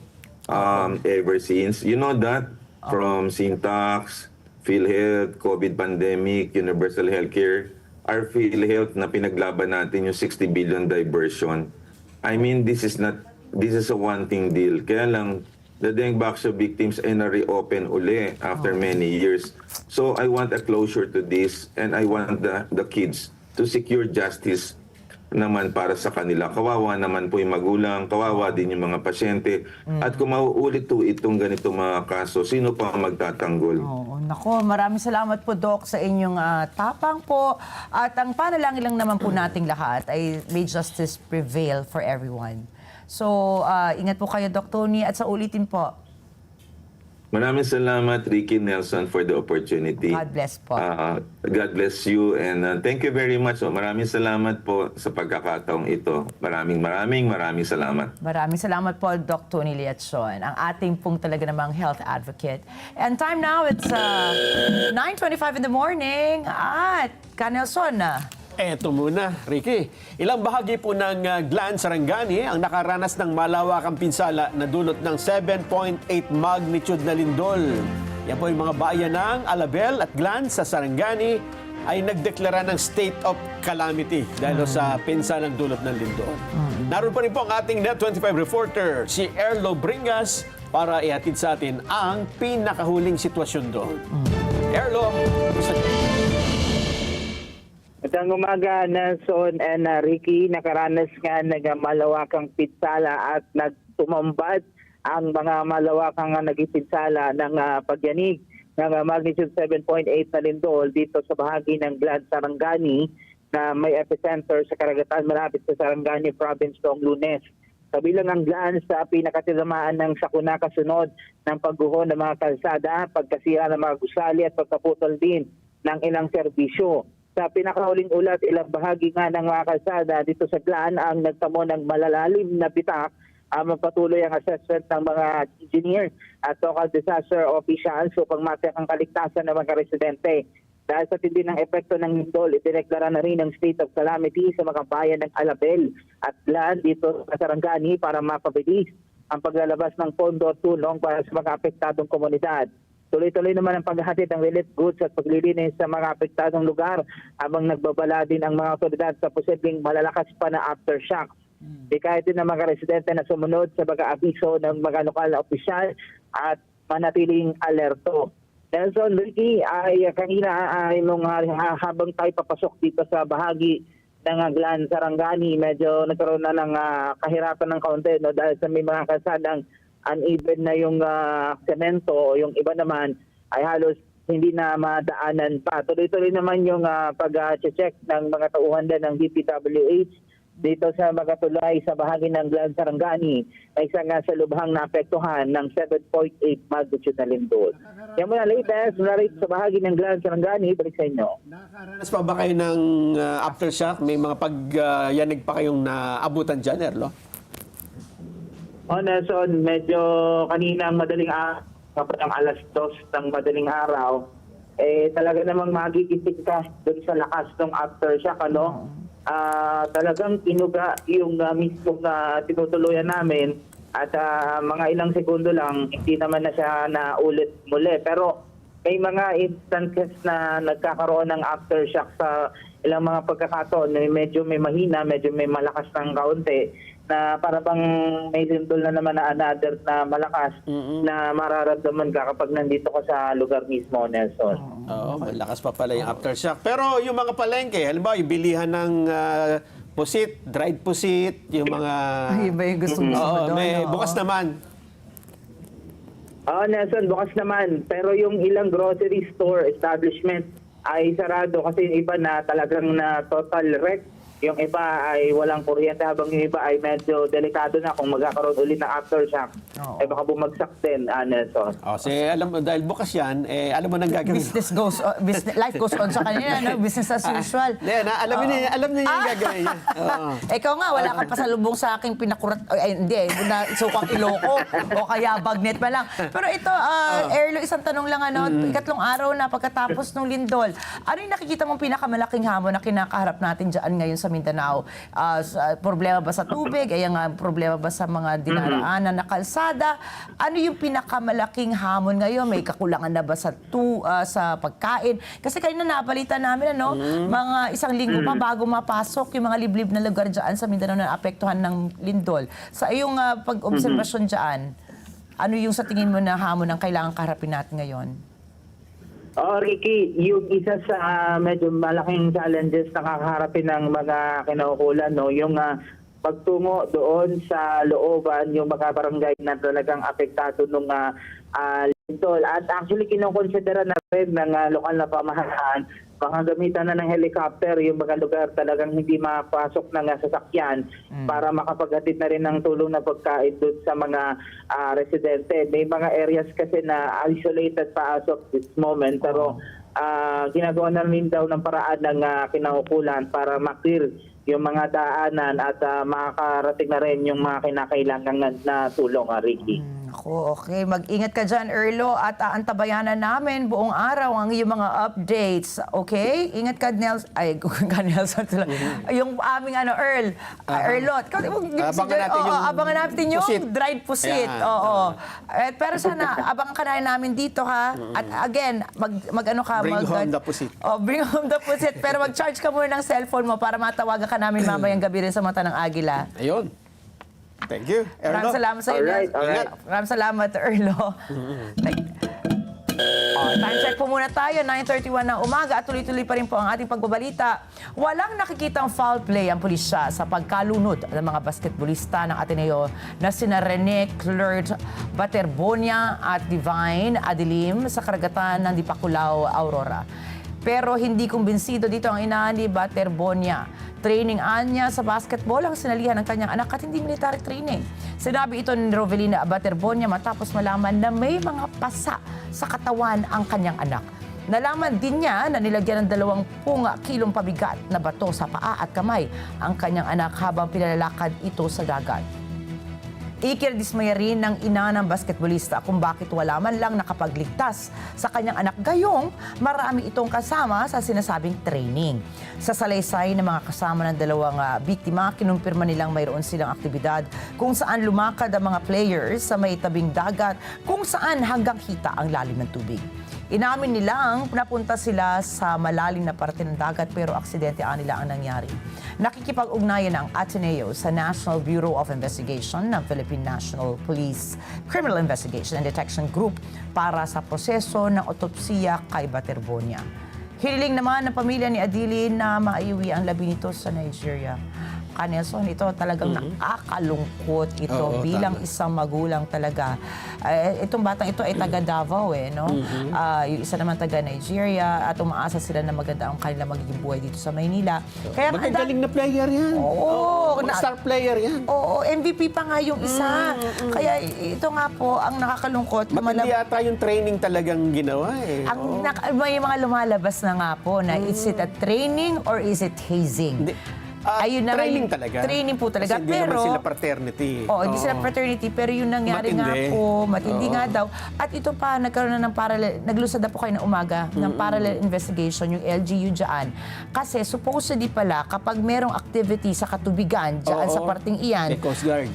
ever since. You know that? From Syntax, PhilHealth, COVID pandemic, universal healthcare, our PhilHealth na pinaglaban natin yung 60 billion diversion. I mean, this is a one-thing deal. Kaya lang, the Deng Baksha victims ay na-reopen uli after many years. So I want a closure to this and I want the kids to secure justice naman para sa kanila. Kawawa naman po yung magulang, kawawa din yung mga pasyente. At kung mauulit po itong ganito mga kaso, sino pa ang magtatanggol? Oo, nako, maraming salamat po, Doc, sa inyong tapang po. At ang panalangin lang naman po nating lahat ay may justice prevail for everyone. So, ingat po kayo, Doc Tony. At sa ulitin po, Maraming salamat, Ricky Nelson, for the opportunity. God bless po. God bless you and thank you very much. Maraming salamat po sa pagkakataong ito. Maraming salamat. Maraming salamat po, Doc Tony Liacion, ang ating pong talaga namang health advocate. And time now, it's 9:25 in the morning. At Canelson na. Eto muna, Ricky. Ilang bahagi po ng Glan Sarangani ang nakaranas ng malawakang pinsala na dulot ng 7.8 magnitude na lindol. Yan po yung mga bayan ng Alabel at Glan sa Sarangani ay nagdeklara ng state of calamity dahil sa pinsalang dulot ng lindol. Naroon pa rin po ang ating Net25 reporter, si Erlo Bringas, para ihatid sa atin ang pinakahuling sitwasyon doon. Erlo, Magandang umaga, Nelson and Ricky. Nakaranas nga ng malawakang pinsala at nagtumambad ang mga malawakang naging pinsala ng pagyanig ng magnitude 7.8 na lindol dito sa bahagi ng Glan Sarangani na may epicenter sa karagatan malapit sa Sarangani Province noong Lunes. Kabilang ang Glan sa pinakatinamaan ng sakuna kasunod ng pagguho ng mga kalsada, pagkasira ng mga gusali at pagkaputol din ng ilang serbisyo. Sa pinakahuling ulat, ilang bahagi nga ng mga kalsada dito sa Glan ang nagtamo ng malalalim na bitak. Magpatuloy ang assessment ng mga engineer at local disaster officials upang matiyak ang kaligtasan ng mga residente. Dahil sa tindi ng epekto ng lindol, idineklara na rin ang state of calamity sa mga bayan ng Alabel at Glan dito sa Sarangani para mapabilis ang paglalabas ng pondo at tulong para sa mga apektadong komunidad. Tuloy-tuloy naman ang paghahatid ng relief goods at paglilinis sa mga apektadong lugar habang nagbabala din ang mga otoridad sa posibleng malalakas pa na aftershock. Kahit din ng mga residente na sumunod sa pag-aabiso ng mga lokal na opisyal at manatiling alerto. Nelson, Ricky, ay kanina ay habang tayo papasok dito sa bahagi ng Glan Sarangani, medyo nagkaroon na ng kahirapan ng kaunti, no, dahil sa may mga kalsadang uneven na yung semento o yung iba naman ay halos hindi na madaanan pa. Tuloy-tuloy naman yung pag-check ng mga tauhan din ng DPWH dito sa mga tulay sa bahagi ng Glan Sarangani na isang sa lubhang naapektuhan ng 7.8 magnitude na lindol. Yan muna latest mula rito sa bahagi ng Glan Sarangani. Balik sa inyo. Nakakaranas pa ba kayo ng aftershock? May mga pagyanig pa kayong naabutan dyan, Erlo? Nelson, medyo kanina madaling kapag ang alas 2 ng madaling araw, talaga namang magigising ka doon sa lakas ng aftershock, ano? Talagang inuga yung mismong tinutuluyan namin at mga ilang segundo lang, hindi naman na siya naulit muli. Pero may mga instances na nagkakaroon ng aftershock sa ilang mga pagkakataon, medyo may mahina, medyo may malakas ng kaunti, na para bang may lindol na naman na another na malakas na mararamdaman ka kapag nandito ka sa lugar mismo, Nelson. Oo, malakas pa pala yung aftershock. Pero yung mga palengke, halimbawa yung bilihan ng pusit, dried pusit, yung mga... Ay, iba yung gusto mo doon. May bukas naman. Nelson, bukas naman. Pero yung ilang grocery store establishment ay sarado kasi yung iba na talagang na total wreck. Yung iba ay walang kuryente habang yung iba ay medyo delikado na kung magkakaroon ulit ng aftershock. Baka bumagsak din, Nelson. Alam mo, dahil bukas yan, alam mo nang gagawin. Life goes on sa kanila, no? Business as usual. Alam niya yung gagawin niya. Ikaw nga, wala kang pasalubong sa aking pinakurat, hindi, na sukang Iloko o kaya bagnet pa lang. Pero ito, Erlo, isang tanong lang, ikatlong araw na pagkatapos ng lindol, ano yung nakikita mong pinakamalaking hamon na kinakaharap natin dyan ngayon sa Mindanao? Problema ba sa tubig? Problema ba sa mga dinaraanan na kalsada? Ano yung pinakamalaking hamon ngayon? May kakulangan na ba sa pagkain? Kasi kanina nabalita namin, mga isang linggo pa bago mapasok yung mga liblib na lugar dyan sa Mindanao na apektuhan ng lindol. Sa iyong pag-obserbasyon dyan, ano yung sa tingin mo na hamon ang kailangan kaharapin natin ngayon? Ricky, yung isa sa medyo malaking challenges na kakaharapin ng mga kinaukulan, yung pagtungo doon sa looban, yung mga barangay na talagang apektado ng lindol. At actually, kinukonsidera na rin ng lokal na pamahalaan, baka gamitan na ng helicopter yung mga lugar talagang hindi mapasok ng sasakyan para makapaghatid na rin ng tulong na pagkain doon sa mga residente. May mga areas kasi na isolated pa as of this moment, pero ginagawa na rin daw ng paraan ng kinaukulan para maklir yung mga daanan at makakarating na rin yung mga kinakailangan na tulong, Ricky. Okay. Mag-ingat ka dyan, Erlo, at antabayanan namin buong araw ang iyong mga updates. Okay? Ingat ka, Nelson. Ay, Nelson. Yung aming Earl. Erlo. Abangan natin yung pusit. dried pusit. Oo. Pero sana, abangan ka na namin dito, ha? At again, Bring home the pusit. Bring home the pusit. Pero mag-charge ka muna ng cellphone mo para matawagan ka namin mamayang gabi rin sa Mata ng Agila. Ayun. Thank you, Erlo. Maraming salamat sa iyo. Alright. Maraming salamat, Erlo. Time check po muna tayo, 9:31 ng umaga at tuloy-tuloy pa rin po ang ating pagbabalita. Walang nakikitang foul play ang pulisya sa pagkalunod ng mga basketbolista ng Ateneo na sina Rene Clert Baterbonia at Divine Adilim sa karagatan ng Dipakulaw, Aurora. Pero hindi kumbinsido dito ang ina ni Baterbonia. Training anya sa basketball ang sinalihan ng kanyang anak at hindi military training. Sinabi ito ni Rovelina Baterbonia matapos malaman na may mga pasa sa katawan ang kanyang anak. Nalaman din niya na nilagyan ng 20 kilong pabigat na bato sa paa at kamay ang kanyang anak habang pinalalakad ito sa dagat. Ikinadismaya rin ng ina ng basketballista kung bakit wala man lang nakapagligtas sa kanyang anak, gayong marami itong kasama sa sinasabing training. Sa salaysay ng mga kasama ng dalawang biktima, kinumpirma nilang mayroon silang aktibidad kung saan lumakad ang mga players sa may tabing dagat kung saan hanggang hita ang lalim ng tubig. Inamin nilang napunta sila sa malalim na parte ng dagat pero aksidente nila ang nangyari. Nakikipag-ugnayan ang Ateneo sa National Bureau of Investigation ng Philippine National Police Criminal Investigation and Detection Group para sa proseso ng otopsiya kay Baterbonia. Hiniling naman ng pamilya ni Adili na maiuwi ang labi nito sa Nigeria. Nelson, ito talagang nakakalungkot ito bilang isang magulang talaga. Itong batang ito ay taga Davao no? Yung isa naman taga Nigeria at umaasa sila na maganda ang kanilang magiging buhay dito sa Maynila. Kaya Magagaling na player yan. Oo. Star player yan. Oo, MVP pa nga yung isa. Kaya ito nga po ang nakakalungkot. Hindi ata yung training talagang ginawa eh. May mga lumalabas na nga po na is it a training or is it hazing? Ayun na Training talaga. Training po talaga. Kasi hindi pero, naman sila fraternity. hindi sila fraternity. Pero yung nangyari nga Matindi. po, matindi nga daw. At ito pa, nagkaroon na ng parallel, naglusad na po kayo ng umaga ng parallel investigation, yung LGU dyan. Kasi supposedly pala, kapag merong activity sa katubigan dyan sa parting iyan, Coast Guard.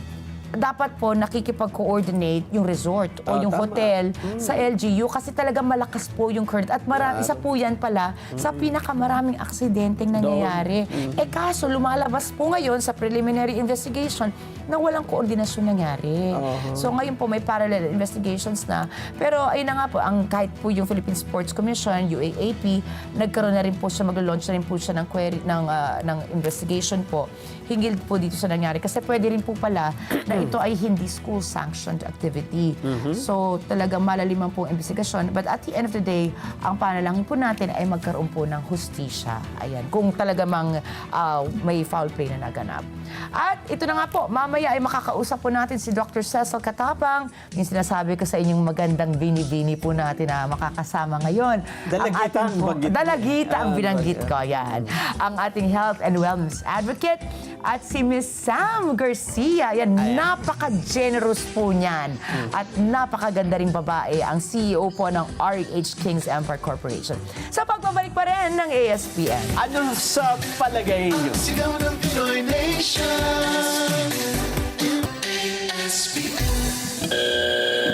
dapat po nakikipag-coordinate yung resort o yung tama. hotel sa LGU kasi talagang malakas po yung current. At isa po yan pala sa pinakamaraming aksidenteng nangyayari. Kaso lumalabas po ngayon sa preliminary investigation na walang koordinasyon nangyari. So ngayon po may parallel investigations na. Pero ayun na nga po, kahit po yung Philippine Sports Commission, UAAP, nagkaroon na rin po siya, mag-launch na rin po siya ng query, ng investigation po. Hinggil po dito sa nangyari. Kasi pwede rin po pala na ito ay hindi school-sanctioned activity. So, talagang malaliman po ang investigasyon. But at the end of the day, ang panalangin po natin ay magkaroon po ng hustisya. Ayan, kung talaga may foul play na naganap. At ito na nga po, mamaya ay makakausap po natin si Dr. Cecil Katapang. Yung sinasabi ko sa inyong magandang bini-bini po natin na makakasama ngayon. Dalagita ang banggit. Dalagita ang binanggit ko. Yan. Ang ating health and wellness advocate at si Miss Sam Garcia. Yan, napaka-generous po niyan. At napakaganda ring babae, ang CEO po ng REH Kings Empire Corporation. Sa pagbabalik pa rin ng ASPN. Ano sa palagay niyo? Sigaw ng Pinoy Nation. ASPN.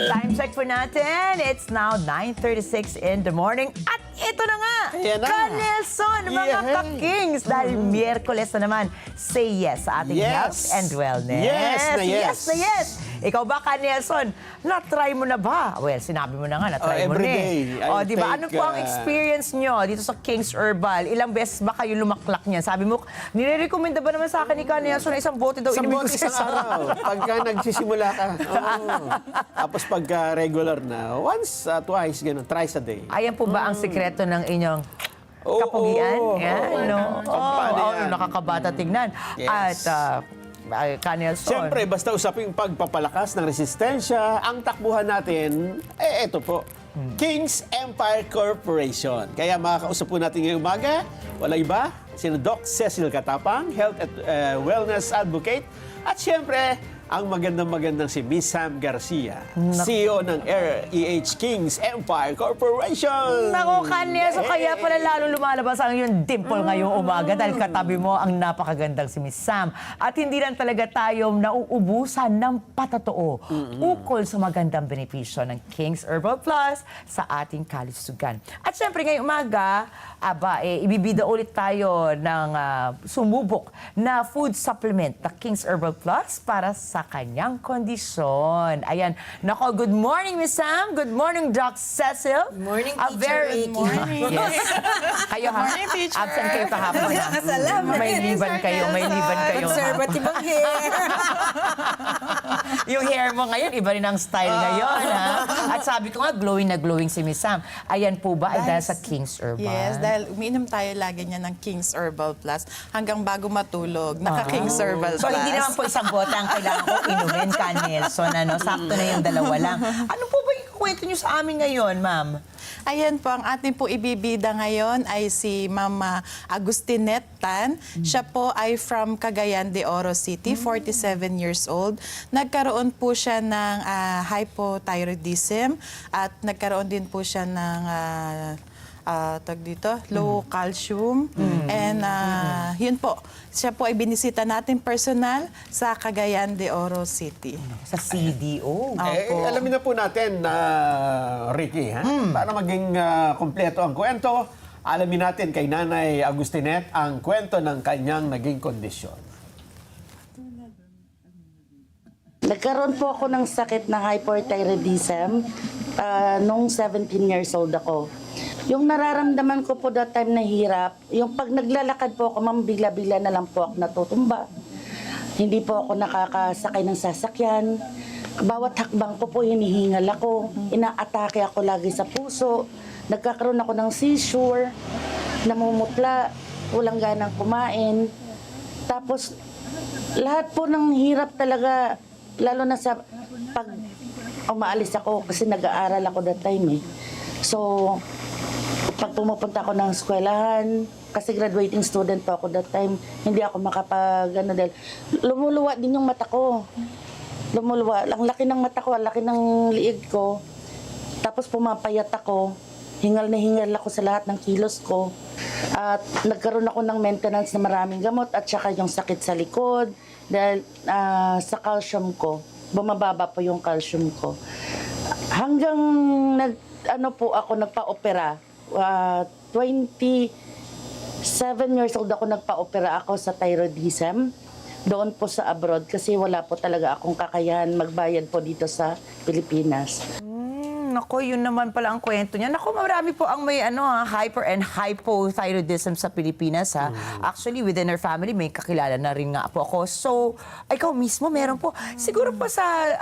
Time check po natin. It's now 9:36 in the morning. At ito na nga, Ayan na. Ka-Nelson, mga Yay! ka-Kings. Dahil Miyerkules na naman, say yes sa ating Yes. health and wellness. Yes na yes. Yes na yes. Ikaw ba, Ka-Nelson, na-try mo na ba? Well, sinabi mo na nga, na-try mo every na day, O, I di ba? take, Ano po ang experience nyo dito sa Kings Herbal? Ilang beses ba kayo lumaklak niyan? Sabi mo, nire-recommenda ba naman sa akin ni Ka-Nelson na isang bote daw Isang inumin ko bote sa isang araw. Pagka nagsisimula ka. Tapos pagka regular na, once, twice, ganun, thrice a day. Ayan po ba ang sikreto ng inyong kapugian? Yan, no? Pampano yan. Nakakabata tignan. Yes. At, Ka-Nelson. Siyempre, basta usaping pagpapalakas ng resistensya, ang takbuhan natin, eto po, Kings Empire Corporation. Kaya makakausap po natin ngayong umaga, wala iba, sino Doc Cecil Katapang, Health at Wellness Advocate, at siyempre, ang magandang si Miss Sam Garcia, CEO ng REH Kings Empire Corporation. Nako, Ka-Nelson, kaya pala lalo lumalabas ang iyong dimple ngayong umaga dahil katabi mo ang napakagandang si Miss Sam. At hindi lang talaga tayo nauubusan ng patatoo ukol sa magandang benepisyo ng Kings Herbal Plus sa ating kalusugan. At syempre ngayong umaga, ibibida ulit tayo ng sumubok na food supplement na Kings Herbal Plus para sa kanyang kondisyon. Ayan. Nako, good morning, Miss Sam. Good morning, Doc Cecil. Good morning, A teacher. very... Good morning. Yes. Kayo ha? morning, teacher. Absent kayo kahapon ha? Nakasalamat. May liban kayo, may liban kayo. ha? Conservative ang hair. Yung hair mo ngayon, iba rin ang style ngayon, ha? At sabi ko nga, glowing na glowing si Miss Sam. Ayan po ba ay dahil sa King's Herbal? Yes, dahil umiinom tayo lagi niya ng King's Herbal Plus hanggang bago matulog. Naka-King's Herbal Plus. So, hindi naman po isang bote ang kailangan ko inumin, Ka-Nelson. Sakto na yung dalawa lang. Ano po ba yung kwento niyo sa amin ngayon, ma'am? Ayan po, ang ating po ibibida ngayon ay si Mama Agustinette Tan. Siya po ay from Cagayan de Oro City, 47 years old. Nagkaroon po siya ng hypothyroidism at nagkaroon din po siya ng low calcium. And yun po, siya po ay binisita natin personal sa Cagayan de Oro City. Sa CDO. Alamin na po natin, Ricky, ha? Para maging kompleto ang kwento, alamin natin kay Nanay Agustinette ang kwento ng kanyang naging kondisyon. Nagkaroon po ako ng sakit na hyperthyroidism nung 17 years old ako. Yung nararamdaman ko po that time na hirap, yung pag naglalakad po ako, ma'am, bigla-bigla na lang po ako natutumba. Hindi po ako nakakasakay ng sasakyan. Bawat hakbang ko po, hinihingal ako. Inaatake ako lagi sa puso. Nagkakaroon ako ng seizure, namumutla, walang ganang kumain. Tapos, lahat po ng hirap talaga, lalo na sa pag umaalis ako kasi nag-aaral ako that time eh. So, pag pumupunta ako ng eskwelahan, kasi graduating student po ako that time, hindi ako dahil lumuluwa din yung mata ko. Lumuluwa. Ang laki ng mata ko, ang laki ng liig ko. Tapos pumapayat ako. Hingal na hingal ako sa lahat ng kilos ko. At nagkaroon ako ng maintenance na maraming gamot at saka yung sakit sa likod dahil sa calcium ko. Bumababa po yung calcium ko. Hanggang nagpa-opera. 27 years old ako nagpa-opera ako sa thyroidism doon po sa abroad kasi wala po talaga akong kakayahan magbayad po dito sa Pilipinas. Nako, yun naman pala ang kwento niya. Nako, marami po ang may hyper and hypothyroidism sa Pilipinas. Ha? Actually, within our family, may kakilala na rin nga po ako. So, ikaw mismo, meron po. Siguro po sa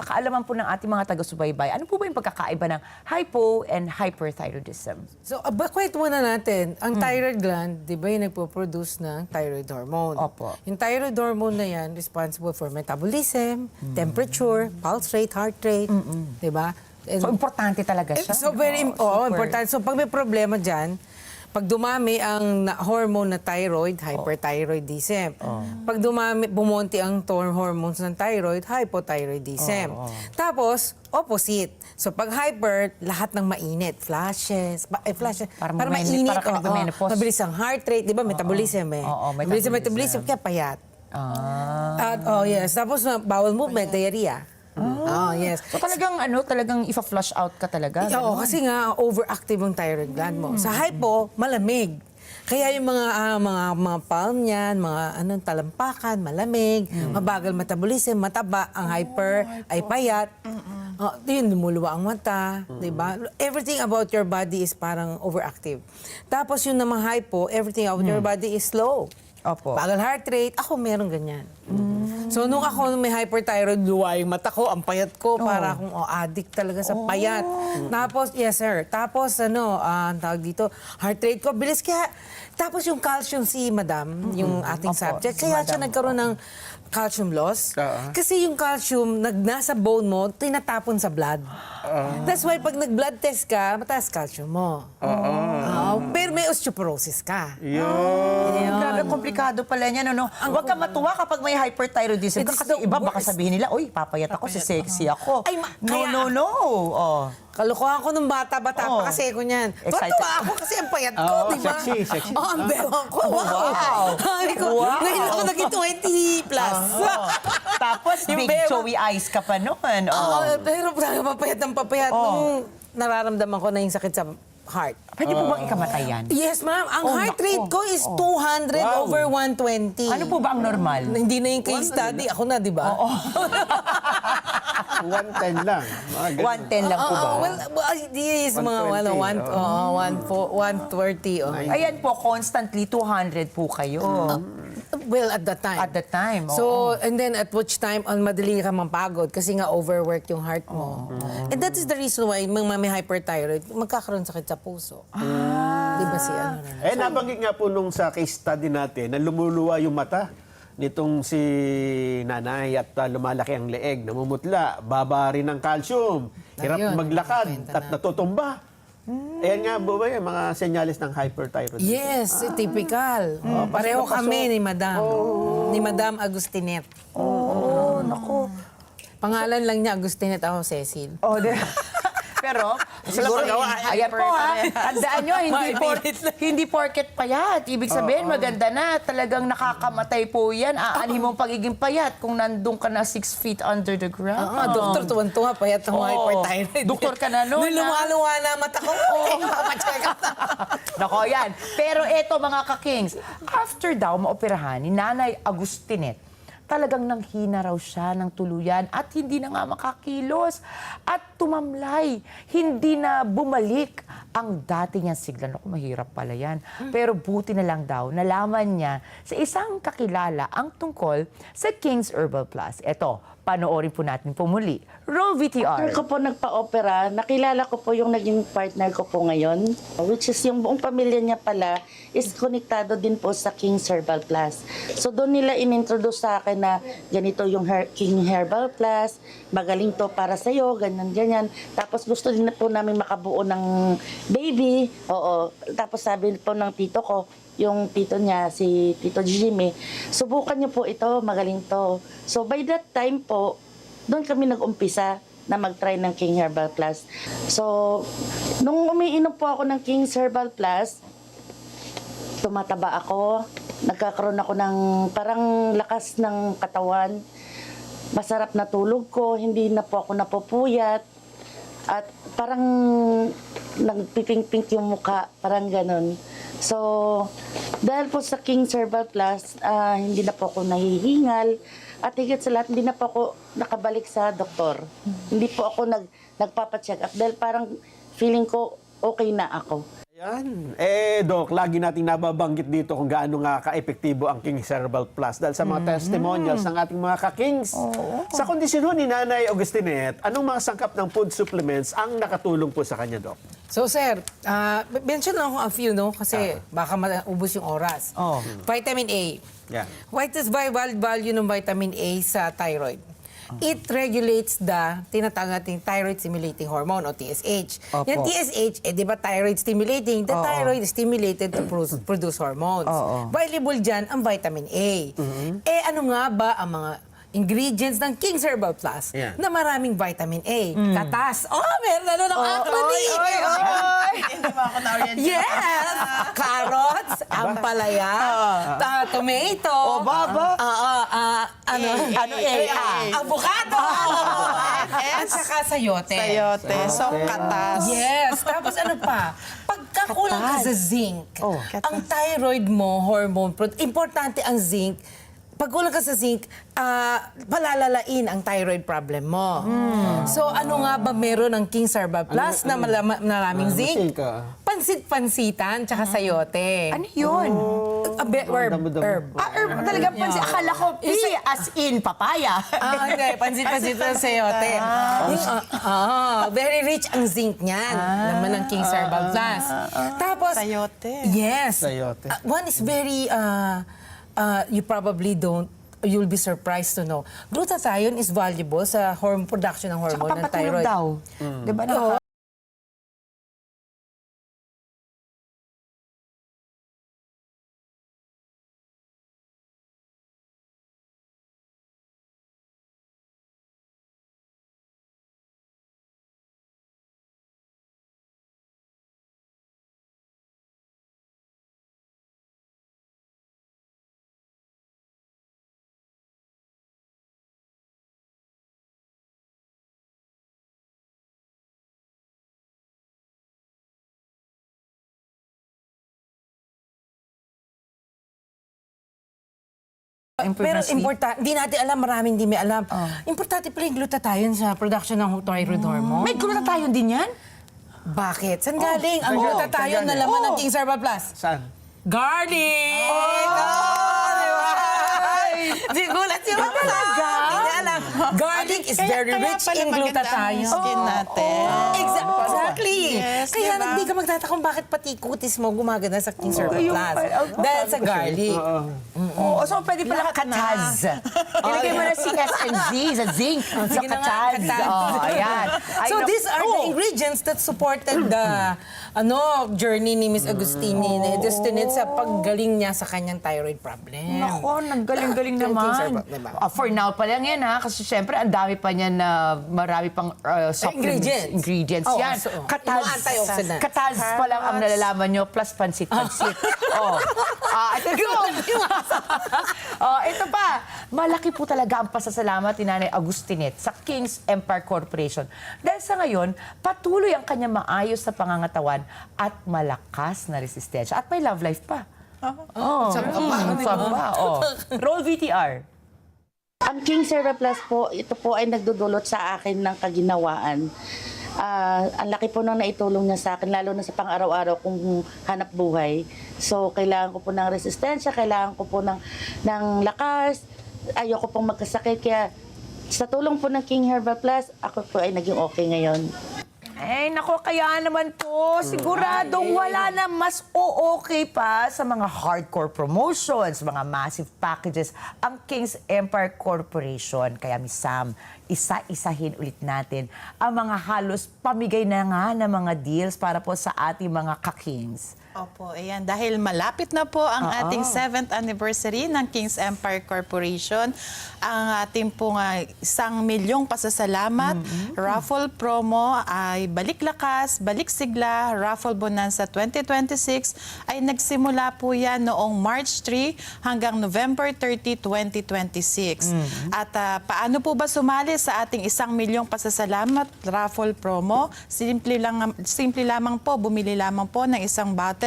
kaalaman po ng ating mga taga-subaybay, ano po ba yung pagkakaiba ng hypo and hyperthyroidism? So, kwento muna natin, ang thyroid gland, di ba yung nagpo-produce ng thyroid hormone? Opo. Yung thyroid hormone na yan, responsible for metabolism, temperature, pulse rate, heart rate, di ba? So, importante talaga siya. So, very important. So, pag may problema dyan, pag dumami ang hormone na thyroid, hyperthyroidism. Pag bumonti ang hormones ng thyroid, hypothyroidism. Tapos, opposite. So, pag hyper, lahat ng mainit. Flashes. Parang para mainit, mainit. para nagme-menopause. Mabilis ang heart rate. Di ba? Metabolism eh. Mabilis ang metabolism, kaya payat. At, yes. Tapos, bowel movement, diarrhea. Yes. So talagang ifa-flush out ka talaga? Oo, kasi nga overactive ang thyroid gland mo. Sa hypo, malamig. Kaya yung mga palm niyan, mga talampakan, malamig, mabagal metabolism, mataba, ang hyper ay payat. Yun, lumuluwa ang mata, di ba? Everything about your body is parang overactive. Tapos yung namang hypo, everything about your body is slow. Opo. Bagal heart rate, ako meron ganyan. So, nung ako may hyperthyroid, luwa yung mata ko, ang payat ko, para akong addict talaga sa payat. Tapos, yes sir, tapos ang tawag dito, heart rate ko, bilis kaya. Tapos yung calcium si madam, yung ating subject, kaya siya nagkaroon ng calcium loss. Kasi yung calcium, nasa bone mo, tinatapon sa blood. That's why pag nag-blood test ka, mataas calcium mo. Pero may osteoporosis ka. Grabe, komplikado pala niya. Huwag ka matuwa kapag may hyperthyroidism ka kasi iba baka sabihin nila, uy, papayat ako, si sexy ako. Ay, No. Kalokohan ko nung bata-bata pa kasi ko niyan. Tuwa ako kasi ang payat ko, di ba? Sexy. Ang bewang ko, wow! Sabi ko, ngayon ako naging 20 plus. Tapos big showy eyes ka pa noon. Pero papayat ng papayat. Nung nararamdaman ko na yung sakit sa heart. Pwede po bang ikamatay yan? Yes, ma'am. Ang heart rate ko is 200 over 120. Ano po ba ang normal? Hindi na yung case study. Ako na, di ba? 110 lang. 110 lang po ba? Yes, mga 130. Ayan po, constantly 200 po kayo. Well, at that time. At the time, So, and then at which time, madali ka mapagod kasi nga overwork yung heart mo. And that is the reason why may hyperthyroid, magkakaroon sakit sa puso. Di ba si Nabanggit nga po nung sa case study natin na lumuluwa yung mata. nitong si nanay at lumalaki ang leeg, namumutla, baba rin ng calcium, hirap Ayun, maglakad kwenta at na. natutumba. Ayan nga po ba yung mga senyales ng hyperthyroidism? Yes, typical. Pareho kami ni Madam. Ni Madam Agustinette. Oo, naku. Pangalan lang niya Agustinette, ako Cecil. Oh, pero, siguro, ayan po ha, tandaan nyo, hindi porket payat. Ibig sabihin, maganda na. Talagang nakakamatay po yan. Aanhin mong pagiging payat kung nandun ka na 6 feet under the ground. Doktor, tuwan-tuwa, payat ng hyperthyroid. Doktor ka na nun, Nung lumaluwa na mata ko, papacheck up na. Nako, yan. Pero eto mga ka-kings, after daw maoperahan ni Nanay Agustinette, talagang nanghina raw siya ng tuluyan at hindi na nga makakilos at tumamlay. Hindi na bumalik ang dati niyang sigla. Naku, mahirap pala yan. Pero buti na lang daw, nalaman niya sa isang kakilala ang tungkol sa King's Herbal Plus. Eto, panoorin po natin po muli. Roll VTR. After ko po nagpa-opera, nakilala ko po yung naging partner ko po ngayon, which is yung buong pamilya niya pala is konektado din po sa King's Herbal Plus. So doon nila inintroduce sa akin na ganito yung King Herbal Plus, magaling to para sa'yo, ganyan. Tapos gusto din na po namin makabuo ng baby. Oo. Tapos sabi po ng tito ko, yung tito niya, si Tito Jimmy, subukan niyo po ito, magaling to. So by that time po, doon kami nag-umpisa na mag-try ng King Herbal Plus. So, nung umiinom po ako ng King's Herbal Plus, tumataba ako, nagkakaroon ako ng parang lakas ng katawan, masarap na tulog ko, hindi na po ako napupuyat, at parang nagpipink-pink yung mukha, parang ganun. So, dahil po sa King's Herbal Plus, hindi na po ako nahihingal. At higit sa lahat, hindi na po ako nakabalik sa doktor. Hindi po ako nagpapacheck up dahil parang feeling ko okay na ako. Ayan. Doc, lagi nating nababanggit dito kung gaano nga ka-epektibo ang King's Herbal Plus dahil sa mga testimonials ng ating mga ka-kings. Sa kondisyon ho ni Nanay Agustinette, anong mga sangkap ng food supplements ang nakatulong po sa kanya, Doc? So, sir, mention lang ako a few, no? Kasi baka maubos yung oras. Vitamin A. Yeah. What is value ng vitamin A sa thyroid? It regulates the tinatawag nating thyroid stimulating hormone o TSH. Opo. Yung TSH, di ba thyroid stimulating? The thyroid is stimulated to produce hormones. Valuable dyan ang vitamin A. Ano nga ba ang mga ingredients ng King's Herbal Plus na maraming vitamin A? Katas. Meron na ng acronym. Hindi mo ako na-orient. Yes! Carrots, ampalaya, tomato. Avocado. At saka sayote. Sayote. So, katas. Yes. Tapos ano pa? Pagkakulang ka sa zinc, ang thyroid mo, hormone, importante ang zinc. Pag kulang ka sa zinc, palalalain ang thyroid problem mo. So ano nga ba meron ng King's Herbal Plus na maraming zinc? Pansit-pansitan, tsaka sayote. Ano yun? Herb. Herb talaga pansin. Akala ko P as in papaya. Hindi. Pansit-pansitan sayote. Very rich ang zinc niyan. Naman ng King's Herbal Plus. Tapos, Sayote. yes. Sayote. One is very, you probably you'll be surprised to know. Glutathione is valuable sa production ng Tsaka hormone ng pampatulog thyroid. daw. Di ba na? Pero importante, hindi natin alam, maraming hindi may alam. Importante pala yung glutathione sa production ng thyroid hormone. May glutathione din yan? Bakit? Saan galing? Ang glutathione na laman ng King's Herbal Plus? Saan? Garlic! Di gulat si Mama. Hindi niya alam. Garlic is very Kaya rich pala in maganda ang glutathione. skin natin. Exactly. Yes, Kaya diba? hindi ka magtataka kung bakit pati kutis mo gumaganda sa King's Herbal Yung Plus. pala- Dahil sa garlic. Oo, so pwede pala kataz. Ilagay mo na si S and Z, sa zinc, sa Sige na nga, kataz. kataz. Oh, ayan. Ay, So naku. these are the ingredients that supported the journey ni Miss Agustini sa paggaling niya sa kanyang thyroid problem. Nako, naggaling-galing Yung King's naman. Herbal, diba? For now pa lang yan ha, kasi syempre ang dami pa niyan na marami pang supplements, ingredients Oo, yan. so, Kataz, yung antioxidants. kataz pa lang ang nalalaman nyo, plus pansit-pansit. Ito pa, malaki po talaga ang pasasalamat ni Nanay Agustinet sa King's Empire Corporation. Dahil sa ngayon, patuloy ang kanyang maayos na pangangatawan at malakas na resistensya. At may love life pa. Roll VTR. Ang King's Herbal Plus po, ito po ay nagdudulot sa akin ng kaginawaan. Ang laki po nang naitulong niya sa akin, lalo na sa pang-araw-araw kong hanap buhay. So, kailangan ko po ng resistensya, kailangan ko po ng lakas, ayoko pong magkasakit. Kaya sa tulong po ng King Herbal Plus, ako po ay naging okay ngayon. Eh, nako, kaya naman po, siguradong wala na mas okay pa sa mga hardcore promotions, mga massive packages, ang King's Empire Corporation. Kaya, Miss Sam, isa-isahin ulit natin ang mga halos pamigay na nga ng mga deals para po sa ating mga ka-Kings. Opo, ayan. Dahil malapit na po ang ating 7th anniversary ng King's Empire Corporation, ang ating pong 1 milyong pasasalamat, raffle promo ay Balik Lakas, Balik Sigla, Raffle Bonanza 2026 ay nagsimula po yan noong March 3 hanggang November 30, 2026. At paano po ba sumali sa ating 1 milyong pasasalamat raffle promo? Simple lamang po, bumili lamang po ng isang bottle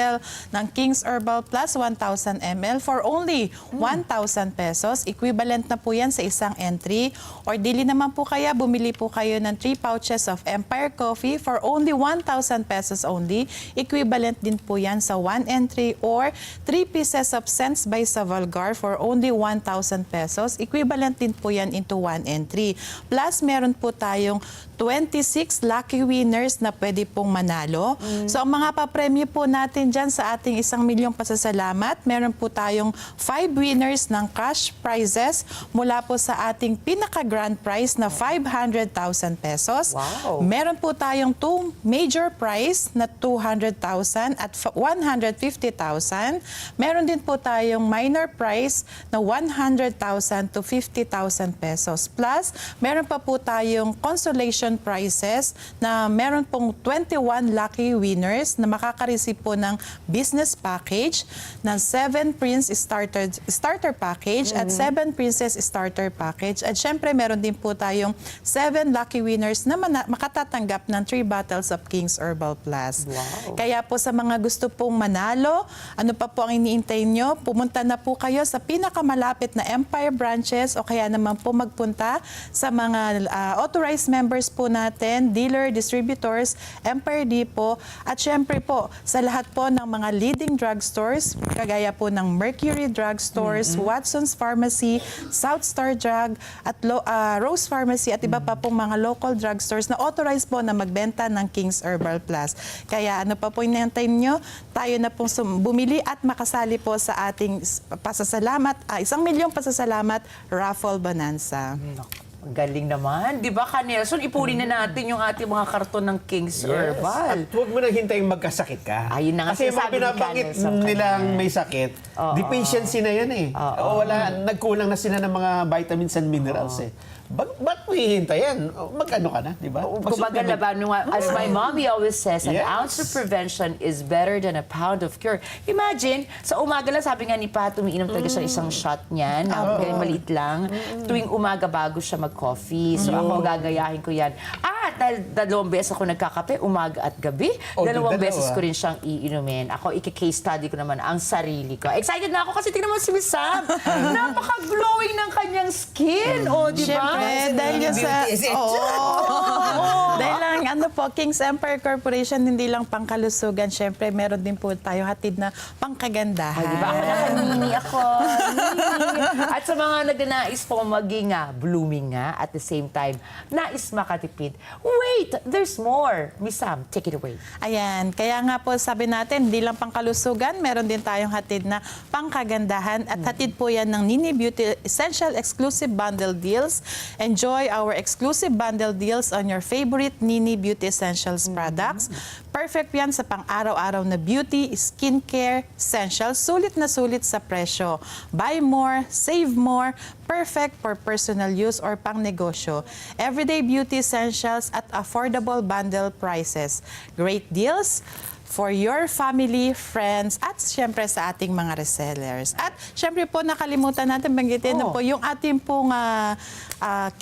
ng King's Herbal Plus 1,000 ml for only 1,000 pesos. Equivalent na po yan sa isang entry. Or dili naman po kaya, bumili po kayo ng 3 pouches of Empire Coffee for only 1,000 pesos only. Equivalent din po yan sa 1 entry. Or 3 pieces of Scents by Savalgar for only 1,000 pesos. Equivalent din po yan into 1 entry. Plus, meron po tayong 26 lucky winners na pwede pong manalo. So, ang mga papremyo po natin dyan sa ating 1 milyong pasasalamat, meron po tayong 5 winners ng cash prizes mula po sa ating pinaka-grand prize na 500,000 pesos. Wow. Meron po tayong 2 major prize na 200,000 at 150,000. Meron din po tayong minor prize na 100,000 to 50,000 pesos. Plus, meron pa po tayong consolation prizes na meron pong 21 lucky winners na makaka-receive po ng business package, ng 7 Prince starter package at 7 Princess starter package. At syempre, meron din po tayong 7 lucky winners na makatatanggap ng 3 bottles of King's Herbal Plus. Wow. Kaya po sa mga gusto pong manalo, ano pa po ang iniintay nyo? Pumunta na po kayo sa pinakamalapit na Empire branches o kaya naman po magpunta sa mga authorized members po natin, dealer, distributors, Empire Depot, at syempre po sa lahat po ng mga leading drugstores, kagaya po ng Mercury Drugstores, Watson's Pharmacy, South Star Drug, at Rose Pharmacy, at iba pa pong mga local drugstores na authorized po na magbenta ng King's Herbal Plus. Kaya ano pa po inaantay nyo? Tayo na pong bumili at makasali po sa ating pasasalamat, 1 milyong pasasalamat raffle bonanza. Galing naman. Di ba, Nelson, ipunin na natin yung ating mga karton ng King's Herbal. At huwag mo nang hintayin magkasakit ka. Ayun na nga Kasi yung mga sinasabi ni binabanggit Nelson nilang kanina. may sakit, deficiency na yan eh. O nagkulang na sila ng mga vitamins and minerals eh. Ba't mo hihintayin? Mag-ano ka na, di ba? Kumbaga laban, as my mommy always says, an Yes. ounce of prevention is better than a pound of cure. Imagine, sa umaga lang, sabi nga ni Pat, umiinom talaga siya isang shot niyan, maliit lang. Tuwing umaga bago siya mag-coffee. So ako, gagayahin ko yan. Dahil 2 beses ako nagkakape, umaga at gabi, 2 beses ko rin siyang iinumin. Ako, i-case study ko naman ang sarili ko. Excited na ako kasi tingnan mo si Miss Sam. Napaka-glowing ng kanyang skin. O, di ba? Siyempre, dahil yan sa... Beauty is it? Dahil lang King's Empire Corporation, hindi lang pangkalusugan. Siyempre, meron din po tayo hatid na pangkagandahan. Ay, di ba? Ako nakanini ako. Nini. At sa mga nagnanais po maging blooming nga, at the same time, nais makatipid. Wait, there's more. Miss Sam, take it away. Ayan, kaya nga po sabi natin, hindi lang pangkalusugan, meron din tayong hatid na pangkagandahan at hatid po yan ng Nini Beauty Essential Exclusive Bundle Deals. Enjoy our exclusive bundle deals on your favorite Nini Beauty Essentials products. Perfect yan sa pang-araw-araw na beauty, skincare, essentials, sulit na sulit sa presyo. Buy more, save more, perfect for personal use or pang-negosyo. Everyday beauty essentials at affordable bundle prices. Great deals for your family, friends, at syempre sa ating mga resellers. At syempre po nakalimutan natin banggitin na po yung ating pong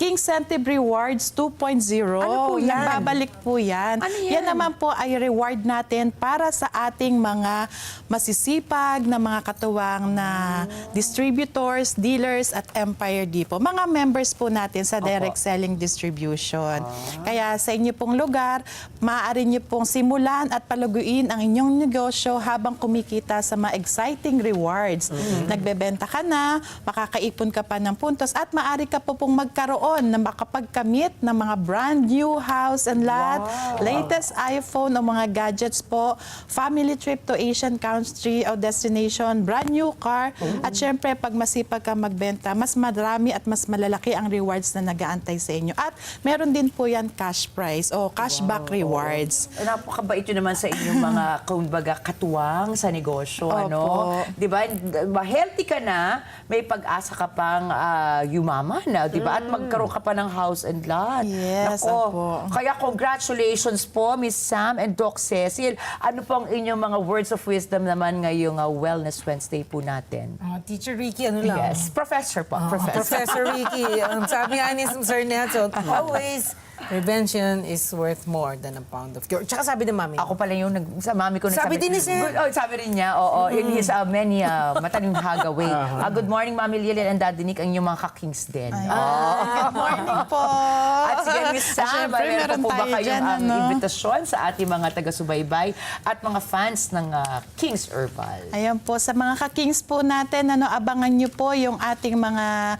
King Centib Rewards 2.0. Ano po yan? Nagbabalik po yan. Ano yan? Yan naman po ay reward natin para sa ating mga masisipag na mga katuwang na distributors, dealers at Empire Depot. Mga members po natin sa direct selling distribution. Kaya sa inyo pong lugar, maaari nyo pong simulan at palaguin ang inyong negosyo habang kumikita sa mga exciting rewards. Nagbebenta ka na, makakaipon ka pa ng puntos at maaari ka po pong magkaroon na makapagkamit ng mga brand new house and lot, latest iPhone o mga gadgets po, family trip to Asian country o destination, brand new car, at syempre pag masipag ka magbenta, mas marami at mas malalaki ang rewards na nag-aantay sa inyo. At meron din po yan cash prize o cashback rewards. Napakabait yun naman sa inyong mga, kumbaga, katuwang sa negosyo. Opo. Ano? Di ba? Healthy ka na, may pag-asa ka pang yumaman, di ba? At magkaroon ka pa ng house and lot. Yes, Nako. opo. Kaya congratulations po, Miss Sam and Doc Cecil. Ano po ang inyong mga words of wisdom naman ngayong Wellness Wednesday po natin? Teacher Ricky, ano lang? Yes, Professor po. Professor Ricky, ang sabi nga ni Sir Nelson, always, prevention is worth more than a pound of cure. Tsaka sabi ni Mami. Ako pala yung sa mami ko Sabi din ni Sir. Sabi rin niya, oo, in his many matalinghaga way. Good morning, Mami Lilian and Daddy Nick, ang inyong mga ka-kings din. Good morning po. At sige, Miss Sam, Siyempre, meron po ba tayo kayong dyan, ano? imbitasyon sa ating mga taga-subaybay at mga fans ng Kings Herbal? Ayan po, sa mga ka-kings po natin, abangan nyo po yung ating mga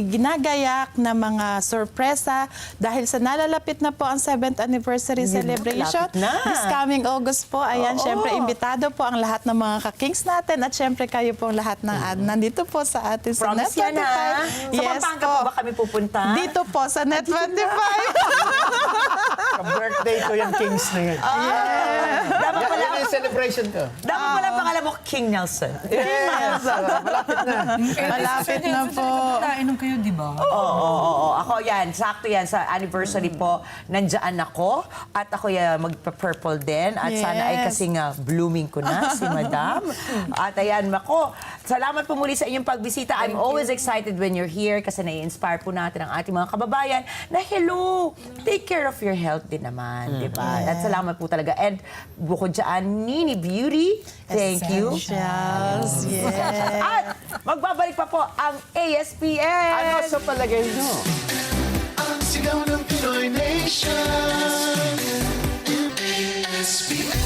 ginagayak na mga sorpresa dahil sa nalalapit na po ang 7th anniversary celebration. malapit na. This coming August po, ayan, syempre, imbitado po ang lahat ng mga ka-kings natin at syempre kayo po lahat ng nandito po sa atin sa Promise Net 25. yan, ha? Sa Pampanga po ba kami pupunta? Dito po sa Net 25. Birthday ko yung Kings na yan. Dapat pala, Yan yung celebration ko. dapat pala pangalan mo King Nelson. Malapit na po. Kainom kayo, di ba? Oo. Ako yan, sakto yan. Sa anniversary po, nandyan ako. At ako yan, magpa-purple din. At sana ay Yes. kasing blooming ko na, si Madam. At ayan, Mako. Salamat po muli sa inyong pagbisita. I'm always excited when you're here kasi nai-inspire po natin ang ating mga kababayan na hello, take care of your health din naman, di ba? At salamat po talaga. And bukod dyan, Nini Beauty, thank you. Essentials, yes. At magbabalik pa po ang ASPN. Ano sa palagay nyo? Ang sigaw ng Pinoy Nation. ASPN.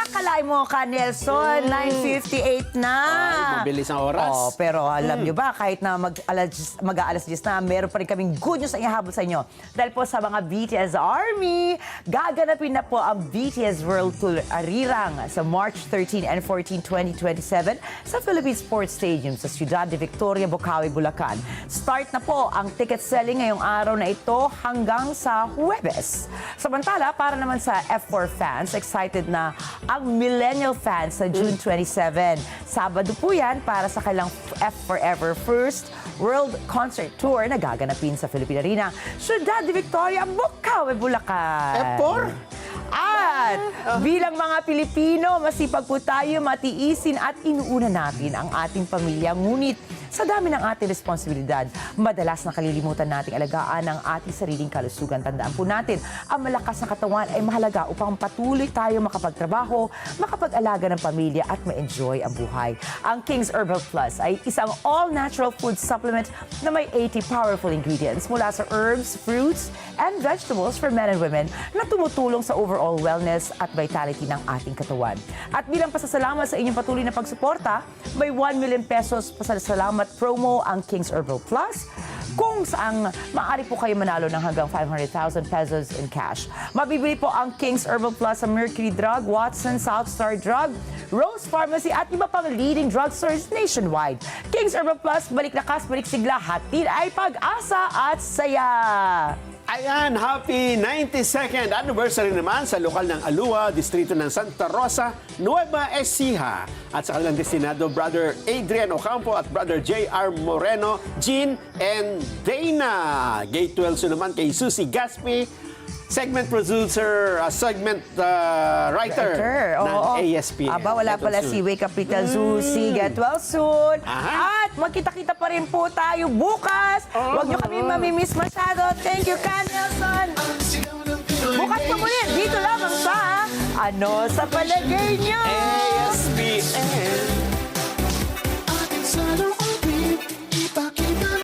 Akalain mo ka, Nelson, 9:58 na. Ay, mabilis ang oras. Oh, pero alam nyo ba, kahit na mag-aalas 10 na, meron pa rin kaming good news na ihabol sa inyo. Dahil po sa mga BTS Army, gaganapin na po ang BTS World Tour Arirang sa March 13 and 14, 2027 sa Philippine Sports Stadium sa Ciudad de Victoria, Bocaue, Bulacan. Start na po ang ticket selling ngayong araw na ito hanggang sa Huwebes. Samantala, para naman sa F4 fans, excited na ang millennial fans sa June 27. Sabado po yan para sa kailang F Forever First World Concert Tour na gaganapin sa Philippine Arena, Ciudad de Victoria, Bocaue, Bulacan. F4? At bilang mga Pilipino, masipag po tayo, matiisin at inuuna natin ang ating pamilya. Ngunit Sa dami ng ating responsibilidad, madalas nakalilimutan nating alagaan ang ating sariling kalusugan. Tandaan po natin, ang malakas na katawan ay mahalaga upang patuloy tayo makapagtrabaho, makapag-alaga ng pamilya at ma-enjoy ang buhay. Ang King's Herbal Plus ay isang all-natural food supplement na may 80 powerful ingredients mula sa herbs, fruits, and vegetables for men and women na tumutulong sa overall wellness at vitality ng ating katawan. At bilang pasasalamat sa inyong patuloy na pagsuporta, may 1 million pesos pasasalamat promo ang King's Herbal Plus, kung saan maaari po kayo manalo ng hanggang 500,000 pesos in cash. Mabibili po ang King's Herbal Plus sa Mercury Drug, Watson, Southstar Drug, Rose Pharmacy at iba pang leading drugstores nationwide. King's Herbal Plus, balik lakas, balik sigla, hatid ay pag-asa at saya. Ayan, happy 92nd anniversary naman sa lokal ng Alua, distrito ng Santa Rosa, Nueva Ecija. At sa kanilang destinado, Brother Adrian Ocampo at Brother J.R. Moreno, Jean and Dana. Gate 12 naman kay Susie Gaspi, segment producer, segment writer ng ASPN. Aba, wala pala si Wake Up Rita Zusi. Get well soon. Aha. At magkita-kita pa rin po tayo bukas. Huwag nyo kami mamimiss masyado. Thank you, Can Nelson. Ang sigaw ng Pinoy Bukas pa muli, dito lamang sa Ano sa Palagay Nyo? ASPN.